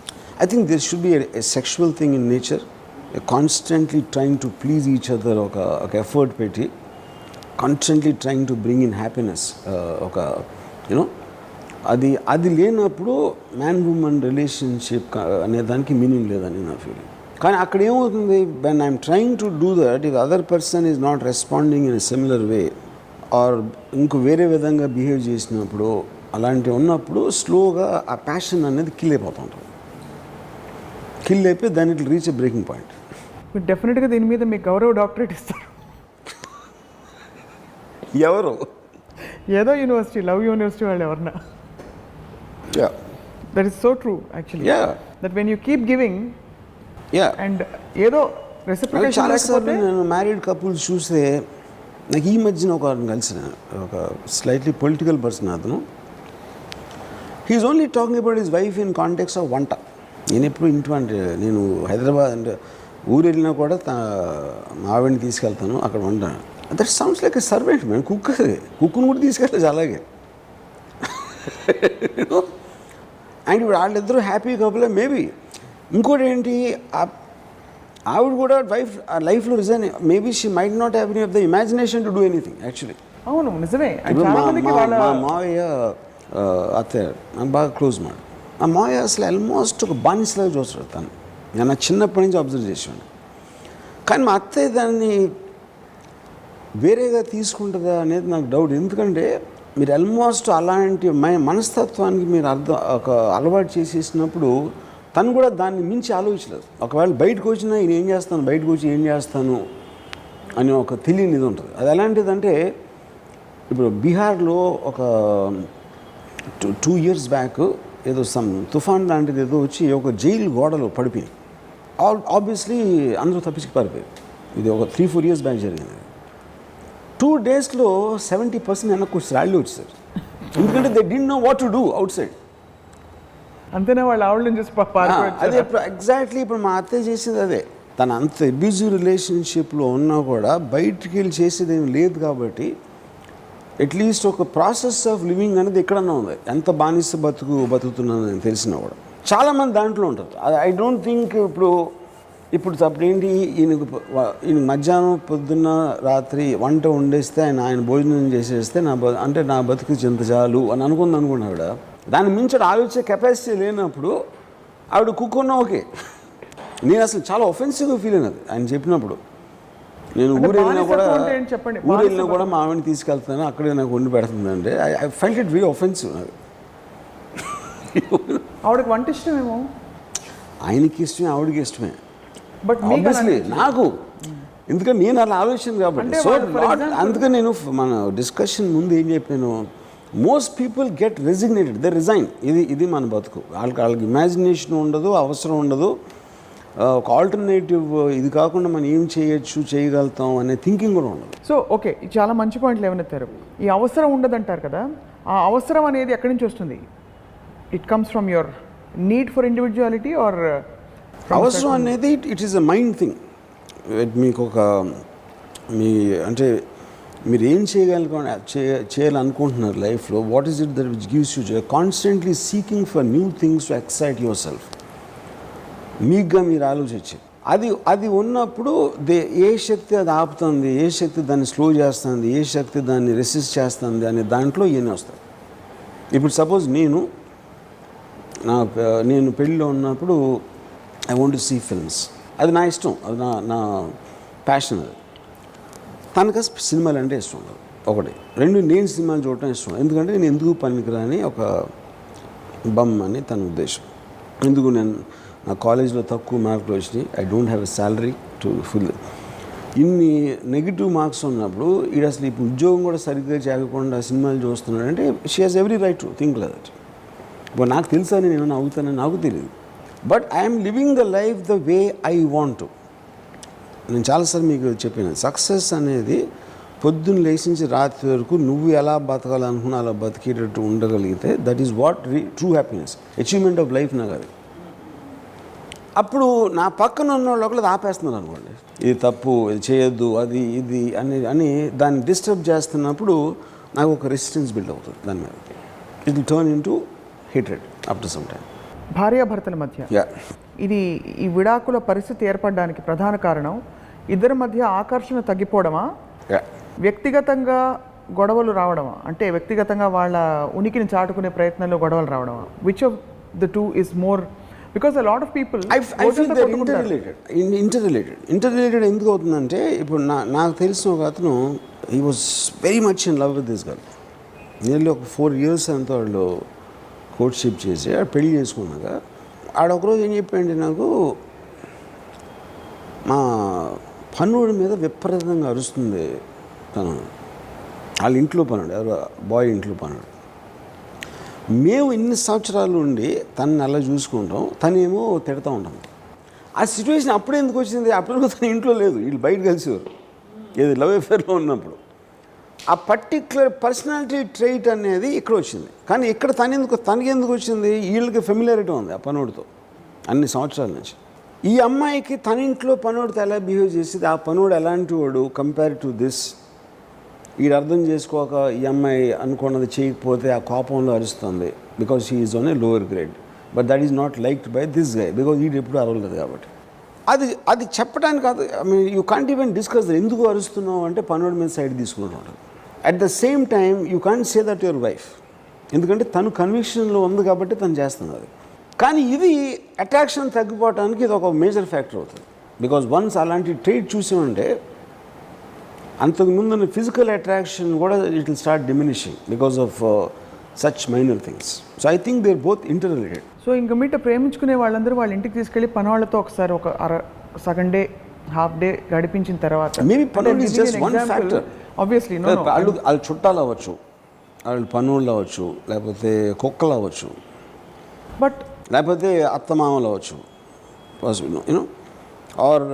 I think there should be a sexual thing in nature. Constantly trying to please each other, ఒక effort పెట్టి constantly trying to bring in happiness, ఒక you know అది లేనప్పుడు man women relationship అనే దానికి meaning లేదని నా feeling. కానీ అక్కడ ఏమవుతుంది, when I'm trying to do that, if other person is not responding in a similar way or ఇంకో వేరే విధంగా బిహేవ్ చేసినప్పుడు, అలాంటివి ఉన్నప్పుడు స్లోగా ఆ ప్యాషన్ అనేది కిల్ అయిపోతూ ఉంటుంది. కిల్ అయిపోయి దాన్ని it reach a breaking point. మీరు డెఫినెట్గా దీని మీద మీకు గౌరవ డాక్టరేట్ ఇస్తారు. ఎవరు? ఏదో యూనివర్సిటీ, లవ్ యూనివర్సిటీ వాళ్ళు ఎవరన్నా. That is so true actually. That when you keep giving and ఏదో రెసిప్రికేషన్. చాలాసార్లు నేను మ్యారీడ్ కపుల్స్ చూస్తే, నాకు ఈ మధ్యన ఒక కలిసిన ఒక స్లైట్లీ పొలిటికల్ పర్సన్, అతను he is only talking about his wife in context of వంట. నేను ఎప్పుడు ఇంటి నేను హైదరాబాద్ అంటే ఊరు వెళ్ళినా కూడా మా ఆవిడని తీసుకెళ్తాను, అక్కడ వంటాను. That sounds like a servant man. కుక్కును కూడా తీసుకెళ్ళచ్చు అలాగే. అండ్ ఇప్పుడు వాళ్ళిద్దరూ హ్యాపీ కపులే మేబీ. ఇంకోటి ఏంటి, ఆవిడ కూడా లైఫ్లో resign, maybe she might not have any of the imagination to do anything actually. అవును, నిజమే. మా మావయ్య అత్తయ్య నాకు బాగా క్లోజ్ మాట. ఆ మావయ్య అసలు ఆల్మోస్ట్ ఒక బానిసలాగా చూస్తాడు తను. నేను చిన్నప్పటి నుంచి అబ్జర్వ్ చేసాను. కానీ మా అత్తయ్య దాన్ని వేరేగా తీసుకుంటుందా అనేది నాకు డౌట్. ఎందుకంటే మీరు ఆల్మోస్ట్ అలాంటి మనస్తత్వానికి మీరు ఒక అలవాటు చేసేసినప్పుడు తను కూడా దాన్ని మించి ఆలోచించలేదు. ఒకవేళ బయటకు వచ్చినా నేను ఏం చేస్తాను, బయటకు వచ్చి ఏం చేస్తాను అని ఒక తెలియని ఇది ఉంటుంది. అది ఎలాంటిదంటే, ఇప్పుడు బీహార్లో ఒక 2 years బ్యాక్ ఏదో సమ్ తుఫాన్ లాంటిది ఏదో వచ్చి ఒక జైలు గోడలో పడిపోయి ఆబ్వియస్లీ అందరూ తప్పించి పారిపోయారు. ఇది ఒక 3-4 years బ్యాక్ జరిగింది. 2 daysలో 70% వెనక్కి ర్యాలీ వచ్చేసారు. ఎందుకంటే they didn't no what to do out side. అంతేనా, వాళ్ళు ఆవిడని చూసి అదే ఎగ్జాక్ట్లీ ఇప్పుడు మా అత్తయ్య చేసేది అదే. తను అంత అబ్యూజివ్ రిలేషన్షిప్లో ఉన్నా కూడా బయటికి వెళ్ళి చేసేది ఏమి లేదు కాబట్టి అట్లీస్ట్ ఒక ప్రాసెస్ ఆఫ్ లివింగ్ అనేది ఎక్కడన్నా ఉంది. ఎంత బానిస బతుకుతున్నానని తెలిసినా కూడా చాలామంది దాంట్లో ఉంటారు. ఐ డోంట్ థింక్ ఇప్పుడు ఏంటి, ఈయన మధ్యాహ్నం పొద్దున్న రాత్రి వంట వండేస్తే ఆయన భోజనం చేసేస్తే నా బతుకు చింత చాలు అని అనుకున్నాడు. దాన్ని మించి ఆలోచించే కెపాసిటీ లేనప్పుడు ఆవిడ కుక్కున్నా ఓకే. నేను అసలు చాలా ఒఫెన్సివ్గా ఫీల్ అయినది ఆయన చెప్పినప్పుడు. నేను ఊరు వెళ్ళినా కూడా మా ఆవిడని తీసుకెళ్తాను, అక్కడే నాకు వండి పెడుతుంది అంటే I felt it very offensive. నాకు ఆవిడకి వంట ఇష్టమేమో, ఆయనకి ఇష్టమే, ఆవిడకి ఇష్టమే, బట్ ఆబ్వియస్లీ నాకు, ఎందుకంటే నేను అలా ఆలోచన కాబట్టి. సో అందుకని నేను మన డిస్కషన్ ముందు ఏం చెప్పాను, most people get resignated, they resign. ఇది మన బతుకు. వాళ్ళకి ఇమాజినేషన్ ఉండదు, అవసరం ఉండదు. ఒక ఆల్టర్నేటివ్ ఇది కాకుండా మనం ఏం చేయగలుగుతాం అనే థింకింగ్ కూడా ఉండదు. సో ఓకే, చాలా మంచి పాయింట్లు ఏమనెత్తారు. ఈ అవసరం ఉండదంటారు కదా, ఆ అవసరం అనేది ఎక్కడి నుంచి వస్తుంది? It comes from your need for individuality or అవసరం అనేది it is a mind thing. మీకు ఒక అంటే మీరు ఏం చేయాలనుకుంటున్నారు లైఫ్లో, what is it that which gives you joy? Constantly seeking for new things to excite yourself. మీకుగా మీరు ఆలోచించి అది ఉన్నప్పుడు ఏ శక్తి అది ఆపుతుంది, ఏ శక్తి దాన్ని స్లో చేస్తుంది, ఏ శక్తి దాన్ని రెసిస్ట్ చేస్తుంది అనే దాంట్లో ఇవన్నీ వస్తాయి. ఇప్పుడు సపోజ్ నేను పెళ్ళిలో ఉన్నప్పుడు I want to see films. అది నా ఇష్టం, అది నా ప్యాషన్. అది తనకు సినిమాలు అంటే ఇష్టం ఉండదు. ఒకటి. రెండు, నేను సినిమాలు చూడటం ఇష్టం. ఎందుకంటే నేను ఎందుకు పనికిరాని ఒక బమ్ అని తన ఉద్దేశం. ఎందుకు నా కాలేజ్లో తక్కువ మార్కులు వచ్చినాయి, I don't have a salary to full. ఇన్ని నెగిటివ్ మార్క్స్ ఉన్నప్పుడు అసలు ఇప్పుడు ఉద్యోగం కూడా సరిగ్గా చేయకుండా సినిమాలు చూస్తున్నాడు అంటే she has every right to think like that. ఇప్పుడు నాకు తెలుసా నేను ఏమైనా అవుతానని నాకు తెలియదు, but I'm living the life the way I want to. నేను చాలాసార్లు మీకు చెప్పాను, సక్సెస్ అనేది పొద్దున్న లేచించి రాత్రి వరకు నువ్వు ఎలా బతకాలనుకున్నా అలా బతికేటట్టు ఉండగలిగితే that is what true happiness, achievement of life నాకు అది. అప్పుడు నా పక్కన ఉన్న వాళ్ళు ఒకళ్ళు ఆపేస్తున్నారు అనుకోండి, ఇది తప్పు, ఇది చేయొద్దు, అది ఇది అని దాన్ని డిస్టర్బ్ చేస్తున్నప్పుడు నాకు ఒక రెసిస్టెన్స్ బిల్డ్ అవుతుంది దాని మీద. It will turn in to hatred after some time. భార్యాభర్తల మధ్య ఈ విడాకుల పరిస్థితి ఏర్పడడానికి ప్రధాన కారణం ఇద్దరి మధ్య ఆకర్షణ తగ్గిపోవడమా, వ్యక్తిగతంగా గొడవలు రావడమా? అంటే వ్యక్తిగతంగా వాళ్ళ ఉనికిని చాటుకునే ప్రయత్నంలో గొడవలు రావడమా? Which of the two is more? Because a lot of people I feel that interrelated ఎందుకు అవుతుందంటే, ఇప్పుడు నాకు తెలిసిన ఒక అతను he was very much in love with this girl. Nearly ఒక 4 years అంతా వాళ్ళు కోర్ట్షిప్ చేసి పెళ్లి చేసుకున్నాక ఆడొకరోజు ఏం చెప్పండి నాకు, మా పనుడి మీద విపరీతంగా అరుస్తుంది తను. వాళ్ళ ఇంట్లో పనుడు, ఎవరు బాయ్ ఇంట్లో పనుడు. మేము ఇన్ని సంవత్సరాలు ఉండి తనని అలా చూసుకుంటాం, తనేమో తిడతా ఉంటాం. ఆ సిచ్యువేషన్ అప్పుడే ఎందుకు వచ్చింది? అప్పుడు తన ఇంట్లో లేదు, వీళ్ళు బయట కలిసేవారు ఏది లవ్ అఫేర్లో ఉన్నప్పుడు. ఆ పర్టిక్యులర్ పర్సనాలిటీ ట్రైట్ అనేది ఇక్కడ వచ్చింది. కానీ ఇక్కడ తనకెందుకు వచ్చింది? వీళ్ళకి ఫెమిలియారిటీ ఉంది ఆ పనుడితో అన్ని సంవత్సరాల నుంచి. ఈ అమ్మాయికి తన ఇంట్లో పనుడితో ఎలా బిహేవ్ చేసేది, ఆ పనుడు ఎలాంటి వాడు కంపేర్ టు దిస్, వీడు అర్థం చేసుకోక ఈ అమ్మాయి అనుకున్నది చేయకపోతే ఆ కోపంలో అరుస్తుంది. Because she is on a lower grade, but that is not liked by this guy, because వీడు ఎప్పుడు అరవలేదు కాబట్టి. అది చెప్పడానికి కాదు, I mean you can't even discuss ఎందుకు అరుస్తున్నావు అంటే పనుడి మీద సైడ్ తీసుకుంటాడు. At the same time you can't say that your wife, ఎందుకంటే తను కన్విక్షన్లో ఉంది కాబట్టి తను చేస్తుంది అది. కానీ ఇది అట్రాక్షన్ తగ్గిపోవడానికి ఇది ఒక మేజర్ ఫ్యాక్టర్ అవుతుంది. బికాజ్ వన్స్ అలాంటి ట్రేడ్ చూసామంటే అంతకుముందు ఫిజికల్ అట్రాక్షన్ కూడా it will start diminishing because of such minor things. So I think they are both interrelated. So ఇంక మీట ప్రేమించుకునే వాళ్ళందరూ వాళ్ళ ఇంటికి తీసుకెళ్ళి పనవాళ్ళతో ఒకసారి ఒక సగం డే, హాఫ్ డే గడిపించిన తర్వాత మేబీ పనులు is just one factor. Obviously వాళ్ళు చుట్టాలు అవ్వచ్చు, వాళ్ళు పనులు అవ్వచ్చు, లేకపోతే కుక్కలు అవ్వచ్చు, బట్ లేకపోతే అత్తమామలు అవ్వచ్చు, యూనో, ఆర్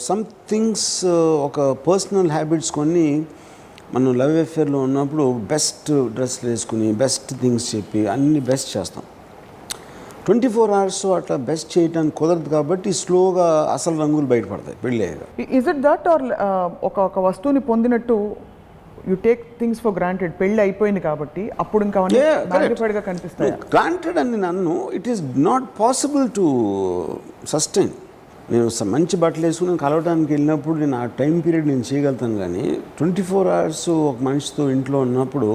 సమ్ థింగ్స్. ఒక పర్సనల్ హ్యాబిట్స్ కొన్ని మనం లవ్ అఫేర్లో ఉన్నప్పుడు బెస్ట్ డ్రెస్లు వేసుకుని బెస్ట్ థింగ్స్ చెప్పి అన్ని బెస్ట్ చేస్తాం. 24 hours అట్లా బెస్ట్ చేయడానికి కుదరదు కాబట్టి స్లోగా అసలు రంగులు బయటపడతాయి పెళ్ళి అయ్యాక. ఇస్ ఇట్ దట్ ఆర్ ఒక వస్తువుని పొందినట్టు you take things for granted, పెళ్ళి అయిపోయింది కాబట్టి అప్పుడు ఇంకా మ్యాగ్నిఫైడ్గా కనిపిస్తాయి. గ్రాంటెడ్ అని నన్ను it is not possible to sustain. నేను మంచి బట్టలు వేసుకుని కలవడానికి వెళ్ళినప్పుడు నేను ఆ టైం పీరియడ్ నేను చేయగలుగుతాను, కానీ 24 hours ఒక మనిషితో ఇంట్లో ఉన్నప్పుడు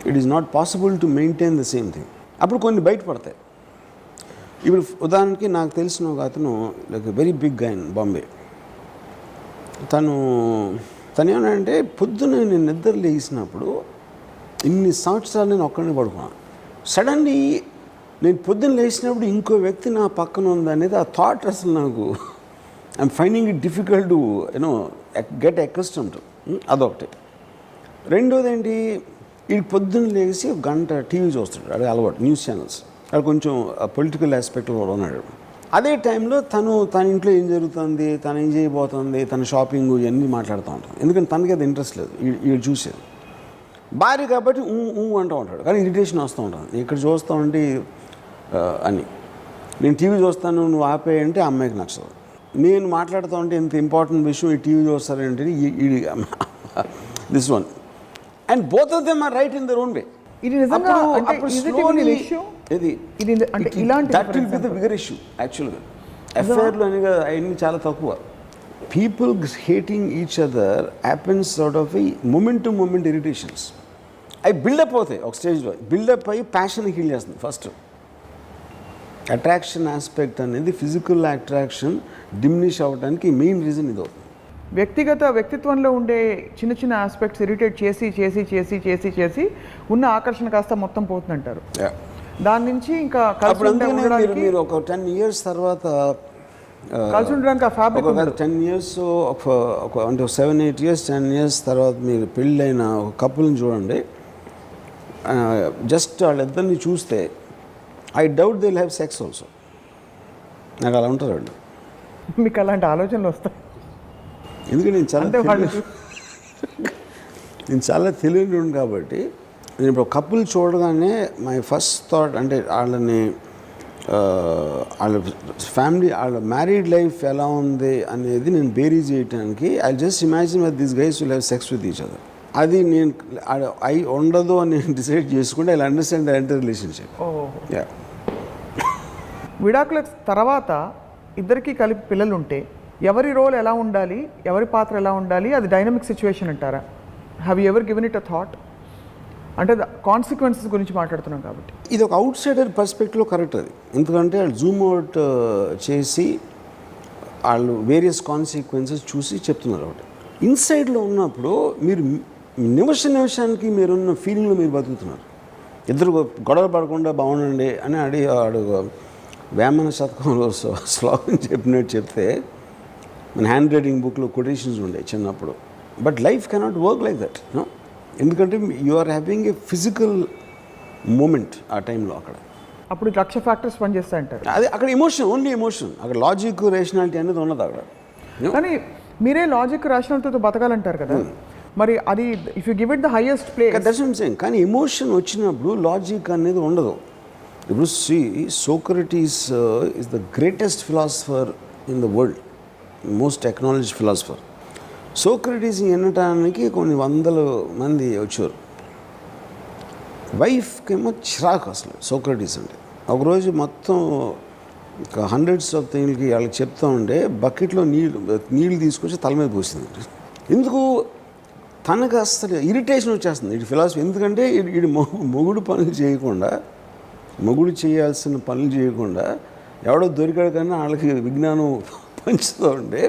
it is not possible to maintain the same thing. అప్పుడు కొన్ని బయటపడతాయి. ఇప్పుడు ఉదాహరణకి నాకు తెలిసిన ఒక అతను like very big guy in Bombay. తను ఏమన్నాడంటే, పొద్దున్న నేను నిద్ర లేచినప్పుడు ఇన్ని సంవత్సరాలు నేను ఒక్కడిని పడుకున్నాను, సడన్లీ నేను పొద్దున్న లేచినప్పుడు ఇంకో వ్యక్తి నా పక్కన ఉందనేది ఆ థాట్ అసలు నాకు I'm finding it difficult to you know get accustomed to. అదొకటి. రెండోది ఏంటి, ఈ పొద్దున్న లేచి ఒక గంట టీవీ చూస్తాడు, అదే అలవాటు, న్యూస్ ఛానల్స్. అది కొంచెం పొలిటికల్ ఆస్పెక్ట్లో కూడా ఉన్నాడు. అదే టైంలో తన ఇంట్లో ఏం జరుగుతుంది, తను ఏం చేయబోతుంది, తన షాపింగ్ ఇవన్నీ మాట్లాడుతూ ఉంటాను. ఎందుకంటే తనకి అది ఇంట్రెస్ట్ లేదు, వీడు చూసేది. భార్య కాబట్టి అంటూ ఉంటాడు, కానీ ఇరిటేషన్ వస్తూ ఉంటుంది. ఇక్కడ చూస్తూ ఉంటే అని. నేను టీవీ చూస్తాను, నువ్వు ఆపేయంటే ఆ అమ్మాయికి నచ్చదు. నేను మాట్లాడుతూ ఉంటే ఇంత ఇంపార్టెంట్ విషయం ఈ టీవీ చూస్తారంటే this one. And both of them are right in their own way. ఇది నిజంగా అంటే ఇది అంటే ఇలాంటి that will be the bigger issue యాక్చువల్గా. అఫైర్లు అని అవన్నీ చాలా తక్కువ. People hating each other happens out of moment to moment irritations. అవి బిల్డప్ అవుతాయి ఒక స్టేజ్లో. బిల్డప్ అయ్యి ప్యాషన్ హీల్ చేస్తుంది. ఫస్ట్ అట్రాక్షన్ ఆస్పెక్ట్ అనేది ఫిజికల్ అట్రాక్షన్ డిమినిష్ అవ్వడానికి మెయిన్ రీజన్ ఇది అవుతుంది. వ్యక్తిత్వంలో ఉండే చిన్న చిన్న ఆస్పెక్ట్స్ ఇరిటేట్ చేసి చేసి చేసి చేసి చేసి ఉన్న ఆకర్షణ కాస్త మొత్తం పోతుందంటారు. దాని నుంచి ఇంకా మీరు ఒక 10 years తర్వాత కలిసి ఉండడానికి ఆ ఫ్యాబ్రిక్ 10 years అంటే 7-8 years 10 years తర్వాత మీరు పెళ్ళైన ఒక కపుల్ని చూడండి. జస్ట్ వాళ్ళిద్దరిని చూస్తే I doubt they will have sex also. నాకు అలా ఉంటారు వాళ్ళు. మీకు అలాంటి ఆలోచనలు వస్తాయి? ఎందుకంటే నేను చాలా తెలియని కాబట్టి నేను ఇప్పుడు కపుల్ చూడగానే మై ఫస్ట్ థాట్ అంటే వాళ్ళ ఫ్యామిలీ వాళ్ళ మ్యారీడ్ లైఫ్ ఎలా ఉంది అనేది నేను బేరీ చేయడానికి I just imagine that this guys will have sex with each other. అది నేను ఉండదు అని నేను డిసైడ్ చేసుకుంటే I understand the entire relationship. విడాకుల తర్వాత ఇద్దరికి కలిపి పిల్లలు ఉంటే ఎవరి రోల్ ఎలా ఉండాలి, ఎవరి పాత్ర ఎలా ఉండాలి, అది డైనమిక్ సిచ్యువేషన్ అంటారా? Have you ever given it a thought? అంటే కాన్సిక్వెన్సెస్ గురించి మాట్లాడుతున్నాం కాబట్టి ఇది ఒక అవుట్ సైడర్ పర్స్పెక్టివ్లో కరెక్ట్ అది. ఎందుకంటే వాళ్ళు జూమ్ అవుట్ చేసి వాళ్ళు వేరియస్ కాన్సిక్వెన్సెస్ చూసి చెప్తున్నారు. ఒకటి ఇన్సైడ్లో ఉన్నప్పుడు మీరు నిమిషానికి మీరున్న ఫీలింగ్లో మీరు బతుకుతున్నారు. ఇద్దరు గొడవ పడకుండా బాగుండండి అని వాడు వేమన శతకంలో శ్లోకం చెప్పినట్టు చెప్తే మన హ్యాండ్ రైటింగ్ బుక్లో కొటేషన్స్ ఉండే చిన్నప్పుడు. But life cannot work like that. ఎందుకంటే you are having a physical moment ఆ టైంలో. అప్పుడు లక్ష ఫ్యాక్టర్స్ పనిచేస్తాయి అంటారు. అదే అక్కడ ఎమోషన్, ఓన్లీ ఎమోషన్. అక్కడ లాజిక్ రేషనాలిటీ అనేది ఉన్నది అక్కడ. కానీ మీరే లాజిక్ రేషనాలిటీతో బతకాలంటారు కదా, మరి అది if you give it the highest place that's what I'm saying. కానీ ఎమోషన్ వచ్చినప్పుడు లాజిక్ అనేది ఉండదు. ఇప్పుడు Socrates is the greatest philosopher in the world, most acknowledged philosopher. Socrates వినటానికి కొన్ని 100 మంది వచ్చారు. వైఫ్కి ఏమో చిరాకు అసలు సోక్రటీస్ అంటే. ఒకరోజు మొత్తం హండ్రెడ్స్ ఆఫ్ థింగ్లకి వాళ్ళకి చెప్తా ఉంటే బకెట్లో నీళ్ళు తీసుకొచ్చి తల మీద పోసింది. ఎందుకు? తనకు అసలు ఇరిటేషన్ వచ్చేస్తుంది ఈ ఫిలాసఫీ. ఎందుకంటే ఇది మొగుడు పనులు చేయకుండా, మొగుడు చేయాల్సిన పనులు చేయకుండా ఎవడో దొరికాడు కానీ వాళ్ళకి విజ్ఞానం పంచుతూ ఉంటే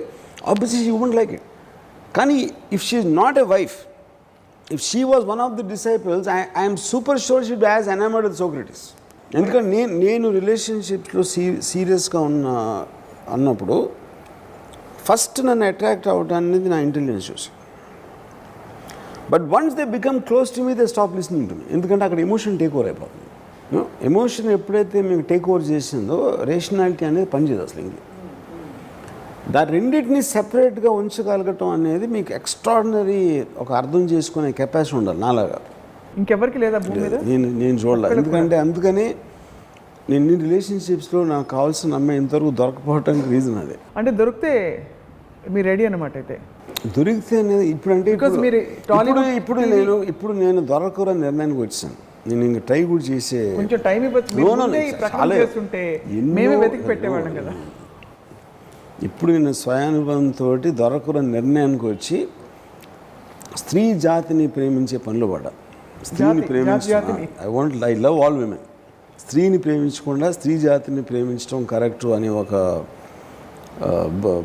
obviously she wouldn't like it. కానీ if she is not a wife, if she was one of the disciples, I'm super sure she would has enamoured with Socrates. ఎందుకంటే నేను రిలేషన్షిప్స్లో సీరియస్గా అన్నప్పుడు ఫస్ట్ నన్ను అట్రాక్ట్ అవ్వడానికి నా ఇంటెలిజెన్స్ చూసి. But once they become close to me they stop listening to me. ఎందుకంటే అక్కడ ఎమోషన్ టేక్ ఓవర్ అయిపోతుంది. ఎమోషన్ ఎప్పుడైతే మీకు టేక్ ఓవర్ చేసిందో రేషనాలిటీ అనేది పనిచేయదు అసలు. ఇంక దాని రెండింటిని సెపరేట్గా ఉంచగలగటం అనేది మీకు ఎక్స్ట్రాడినరీ ఒక అర్థం చేసుకునే కెపాసిటీ ఉండాలి. నాలాగా ఇంకెవరికి లేదా భూమి మీద నేను చూడలేదు. ఎందుకంటే అందుకని నేను రిలేషన్షిప్స్లో నాకు కావాల్సిన అమ్మాయి ఇంతవరకు దొరకపోవటానికి రీజన్ అదే. అంటే దొరికితే మీరు రెడీ అనమాట. అయితే దొరికితే అనేది ఇప్పుడంటే ఇప్పుడు నేను దొరకరని నిర్ణయానికి వచ్చాను. నేను ఇంకా ట్రై కూడా చేసే కొంచెం టైం పెట్టేవాళ్ళం కదా. ఇప్పుడు నేను స్వయానుభవంతో దొరకరని నిర్ణయానికి వచ్చి స్త్రీ జాతిని ప్రేమించే పనులు పడ్డా. స్త్రీని ఐ లవ్ ఆల్ విమెన్. స్త్రీని ప్రేమించకుండా స్త్రీ జాతిని ప్రేమించడం కరెక్టు అని ఒక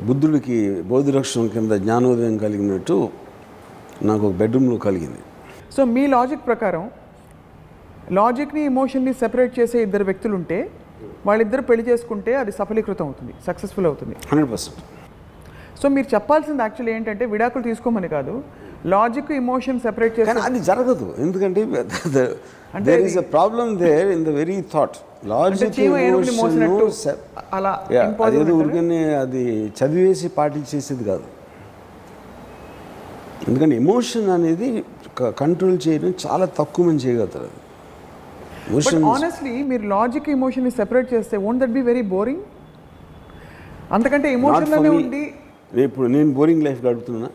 బుద్ధుడికి బౌద్ధరక్షణం కింద జ్ఞానోదయం కలిగినట్టు నాకు ఒక బెడ్రూమ్లో కలిగింది. సో మీ లాజిక్ ప్రకారం లాజిక్ని ఎమోషన్ని సెపరేట్ చేసే ఇద్దరు వ్యక్తులు ఉంటే వాళ్ళిద్దరు పెళ్లి చేసుకుంటే అది సఫలీకృతం అవుతుంది, సక్సెస్ఫుల్ అవుతుంది 100%. సో మీరు చెప్పాల్సింది యాక్చువల్లీ ఏంటంటే విడాకులు తీసుకోమని కాదు, లాజిక్ ఎమోషన్ సెపరేట్ చేసి కానీ అది జరగదు, ఎందుకంటే there is a problem there in the very thought. Logic అలా అదేదో ఊరికనే అది చదివేసి పాటించేసేది కాదు. ఎందుకంటే ఎమోషన్ అనేది కంట్రోల్ చేయడం చాలా తక్కువ మంది చేయగలుగుతారు. బట్ ఆనెస్ట్లీ మీరు లాజిక్ ఎమోషన్ సెపరేట్ చేస్తే won't that be very boring? అంతకంటే ఎమోషన్లోనే ఉండి ఇప్పుడు నేను బోరింగ్ లైఫ్ గడుపుతున్నా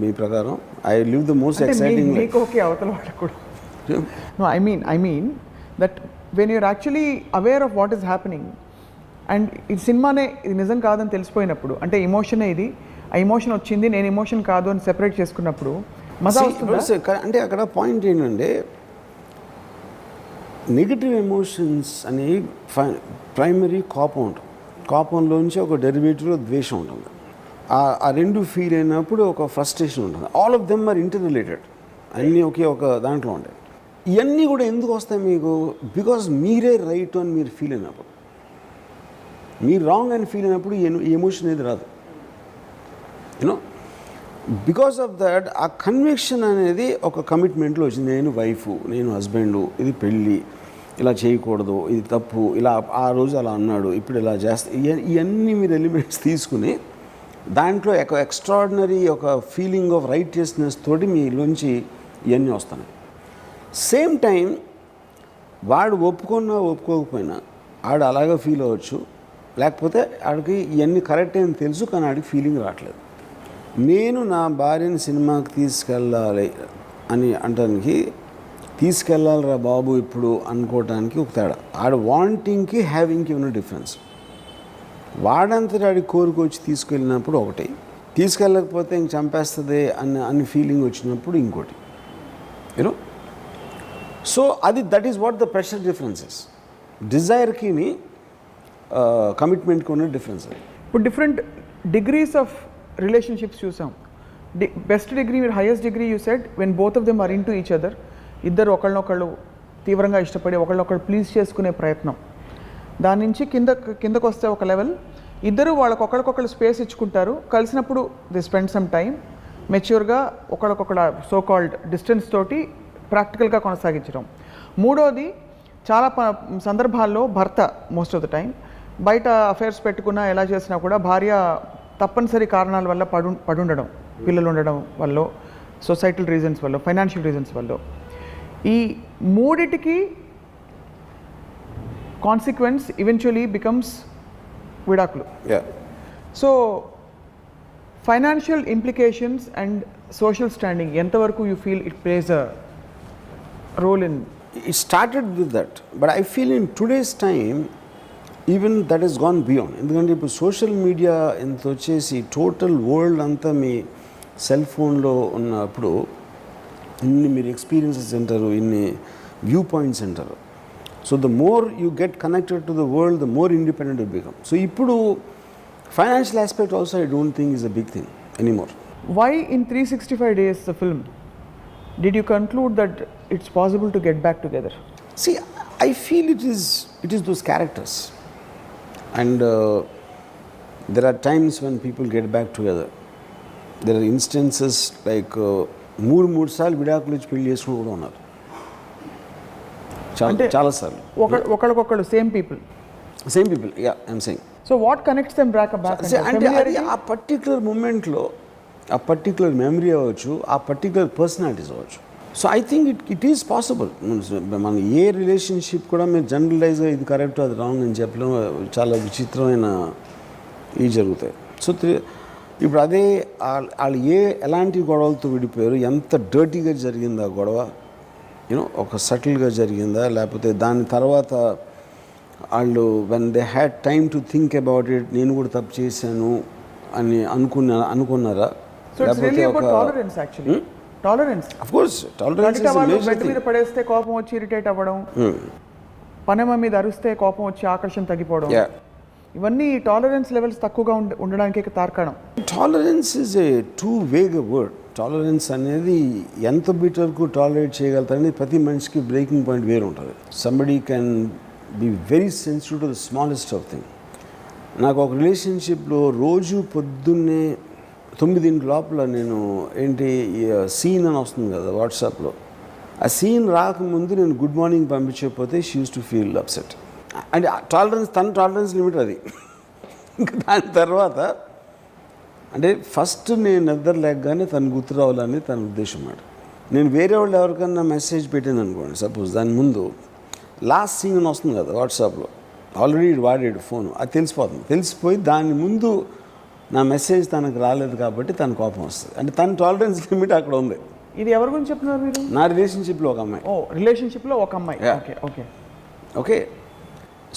మీ ప్రకారం. I live the most exciting life. Okay, అవతల వాళ్ళకు కూడా. No, I mean that when you're actually aware of what is happening and ఇది సినిమానే ఇది నిజం కాదని తెలిసిపోయినప్పుడు, అంటే ఎమోషనే ఇది, ఆ ఎమోషన్ వచ్చింది నేను ఎమోషన్ కాదు అని సెపరేట్ చేసుకున్నప్పుడు మజా వస్తుందా? అంటే అక్కడ పాయింట్ ఏంటంటే నెగిటివ్ ఎమోషన్స్ అనేవి ప్రైమరీ కోపంలోంచి ఒక డెరివేటివ్లో ద్వేషం ఉంటుంది. ఆ రెండు ఫీల్ అయినప్పుడు ఒక ఫ్రస్ట్రేషన్ ఉంటుంది. All of them are inter related, అన్నీ ఒకే ఒక దాంట్లో ఉంటాయి. ఇవన్నీ కూడా ఎందుకు వస్తాయి మీకు? బికాజ్ మీరే రైట్ అని మీరు ఫీల్ అయినప్పుడు, మీరు రాంగ్ అని ఫీల్ అయినప్పుడు ఎమోషన్ అనేది రాదు. యూనో, బికాస్ ఆఫ్ దట్ ఆ కన్విక్షన్ అనేది ఒక కమిట్మెంట్లో వచ్చింది. నేను వైఫు, నేను హస్బెండు, ఇది పెళ్ళి, ఇలా చేయకూడదు, ఇది తప్పు, ఇలా ఆ రోజు అలా అన్నాడు, ఇప్పుడు ఇలా చేస్తా, ఇవన్నీ మీరు ఎలిమెంట్స్ తీసుకుని దాంట్లో ఒక ఎక్స్ట్రాడినరీ ఒక ఫీలింగ్ ఆఫ్ రైటియస్నెస్ తోటి మీలోంచి ఇవన్నీ వస్తున్నాయి. సేమ్ టైం వాడు ఒప్పుకున్నా ఒప్పుకోకపోయినా ఆడు అలాగే ఫీల్ అవ్వచ్చు, లేకపోతే ఆడికి ఇవన్నీ కరెక్ట్ అని తెలుసు కానీ ఆడికి ఫీలింగ్ రావట్లేదు. నేను నా భార్యని సినిమాకి తీసుకెళ్ళాలి అని అంటానికి, తీసుకెళ్ళాలిరా బాబు ఇప్పుడు అనుకోవటానికి ఒక తేడా. ఆడ వాంటింగ్కి హ్యావింగ్కి ఉన్న డిఫరెన్స్. వాడంతటి ఆడి కోరికొచ్చి తీసుకెళ్ళినప్పుడు ఒకటి, తీసుకెళ్ళకపోతే ఇంక చంపేస్తుంది అని ఫీలింగ్ వచ్చినప్పుడు ఇంకోటి. యూనో, సో అది that is what the pressure differences. డిజైర్కి కమిట్మెంట్కి ఉన్న డిఫరెన్స్. ఇప్పుడు డిఫరెంట్ డిగ్రీస్ ఆఫ్ రిలేషన్షిప్స్ చూసాం. Best degree, highest degree you said when both of them are into each other. ఇద్దరు ఒకళ్ళనొకళ్ళు తీవ్రంగా ఇష్టపడి ఒకళ్ళనొకళ్ళు ప్లీజ్ చేసుకునే ప్రయత్నం. దాని నుంచి కిందకు వస్తే ఒక లెవెల్, ఇద్దరు ఒకళ్ళకొకళ్ళు స్పేస్ ఇచ్చుకుంటారు, కలిసినప్పుడు ది స్పెండ్ సమ్ టైం మెచ్యూర్గా ఒకళ్ళకొకళ్ళ సో కాల్డ్ డిస్టెన్స్ తోటి ప్రాక్టికల్గా కొనసాగించడం. మూడోది, చాలా సందర్భాల్లో భర్త మోస్ట్ ఆఫ్ ద టైం బయట అఫైర్స్ పెట్టుకున్నా ఎలా చేసినా కూడా భార్య తప్పనిసరి కారణాల వల్ల పడుండడం, పిల్లలు ఉండడం వల్ల, సొసైటల్ రీజన్స్ వల్ల, ఫైనాన్షియల్ రీజన్స్ వల్ల, ఈ మూడిటికి కాన్సిక్వెన్స్ ఈవెన్చువలీ బికమ్స్ విడాకులు. So financial implications and social standing ఎంతవరకు you feel it plays a role in? It started with that, but I feel in today's time even that has gone beyond. ఎందుకంటే ఇప్పుడు social media ఎంత వచ్చేసి total world అంతా మీ cell ఫోన్లో ఉన్నప్పుడు ఇన్ని మీరు ఎక్స్పీరియన్సెస్ అంటారు, ఇన్ని వ్యూ పాయింట్స్ అంటారు. So the more you get connected to the world, the more independent you become. So ఇప్పుడు financial aspect also I don't think is a big thing anymore. Why in 365 days the film did you conclude that it's possible to get back together? See, I feel it is those characters, and there are times when people get back together. There are instances like మూడు సార్లు విడాకులు ఇచ్చి పెళ్లి చేసుకుని కూడా ఉన్నారు. చాలా సార్లు ఒకళ్ళకొకళ్ళు same people, yeah I'm saying. So what connects them back? అంటే అది ఆ పర్టికులర్ మూమెంట్లో ఆ పర్టికులర్ మెమరీ అవ్వచ్చు, ఆ పర్టికులర్ పర్సనాలిటీస్ అవ్వచ్చు. So I think it is possible. మన ఏ రిలేషన్షిప్ కూడా మీరు జనరలైజ్గా ఇది కరెక్ట్ అది రాంగ్ అని చెప్పడం చాలా విచిత్రమైన ఇవి జరుగుతాయి. సో ఇప్పుడు అదే వాళ్ళు ఎలాంటి గొడవలతో విడిపోయారు, ఎంత డర్టీగా జరిగిందా గొడవ, యూనో ఒక సటిల్గా జరిగిందా, లేకపోతే దాని తర్వాత వాళ్ళు when they had time to think about it, నేను కూడా తప్పు చేశాను అని అనుకున్నారా? టాలరెన్స్ ఆఫ్ కోర్స్, టాలరెన్స్ మీద పడేస్తే కోపం వచ్చి ఇరిటేట్ అవ్వడం, పనేమ మీద అరిస్తే కోపం వచ్చి ఆకర్షణ తగ్గిపోవడం, ఇవన్నీ టాలరెన్స్ లెవెల్స్ తక్కువగా ఉండడానికి తార్కాణం. Tolerance is a too vague word. Tolerance అనేది ఎంత బిటర్కు టాలరేట్ చేయగలుగుతారని ప్రతి మనిషికి బ్రేకింగ్ పాయింట్ వేరు ఉంటుంది. Somebody can be very sensitive to the smallest of thing. నాకు ఒక రిలేషన్షిప్లో రోజు పొద్దున్నే 9 లోపల నేను ఏంటి సీన్ అని వస్తుంది కదా వాట్సాప్లో, ఆ సీన్ రాకముందు నేను గుడ్ మార్నింగ్ పంపించకపోతే she used to feel upset. అంటే తన టాలరెన్స్ లిమిట్ అది. ఇంకా దాని తర్వాత అంటే ఫస్ట్ నేను నిద్ర లేకగానే తను గుర్తు రావాలని తన ఉద్దేశం మాట. నేను వేరే వాళ్ళు ఎవరికన్నా మెసేజ్ పెట్టాను అనుకోండి సపోజ్, దాని ముందు లాస్ట్ సీన్ అని వస్తుంది కదా వాట్సాప్లో, ఆల్రెడీ వాడాడు ఫోన్, అది తెలిసిపోయి దాని ముందు నా మెసేజ్ తనకు రాలేదు కాబట్టి తన కోపం వస్తుంది. అంటే తన టాలరెన్స్ లిమిట్ అక్కడ ఉంది. ఇది ఎవరి గురించి చెప్తున్నారు మీరు? నా రిలేషన్షిప్లో ఒక అమ్మాయి. రిలేషన్షిప్లో ఒక అమ్మాయి. Okay okay okay.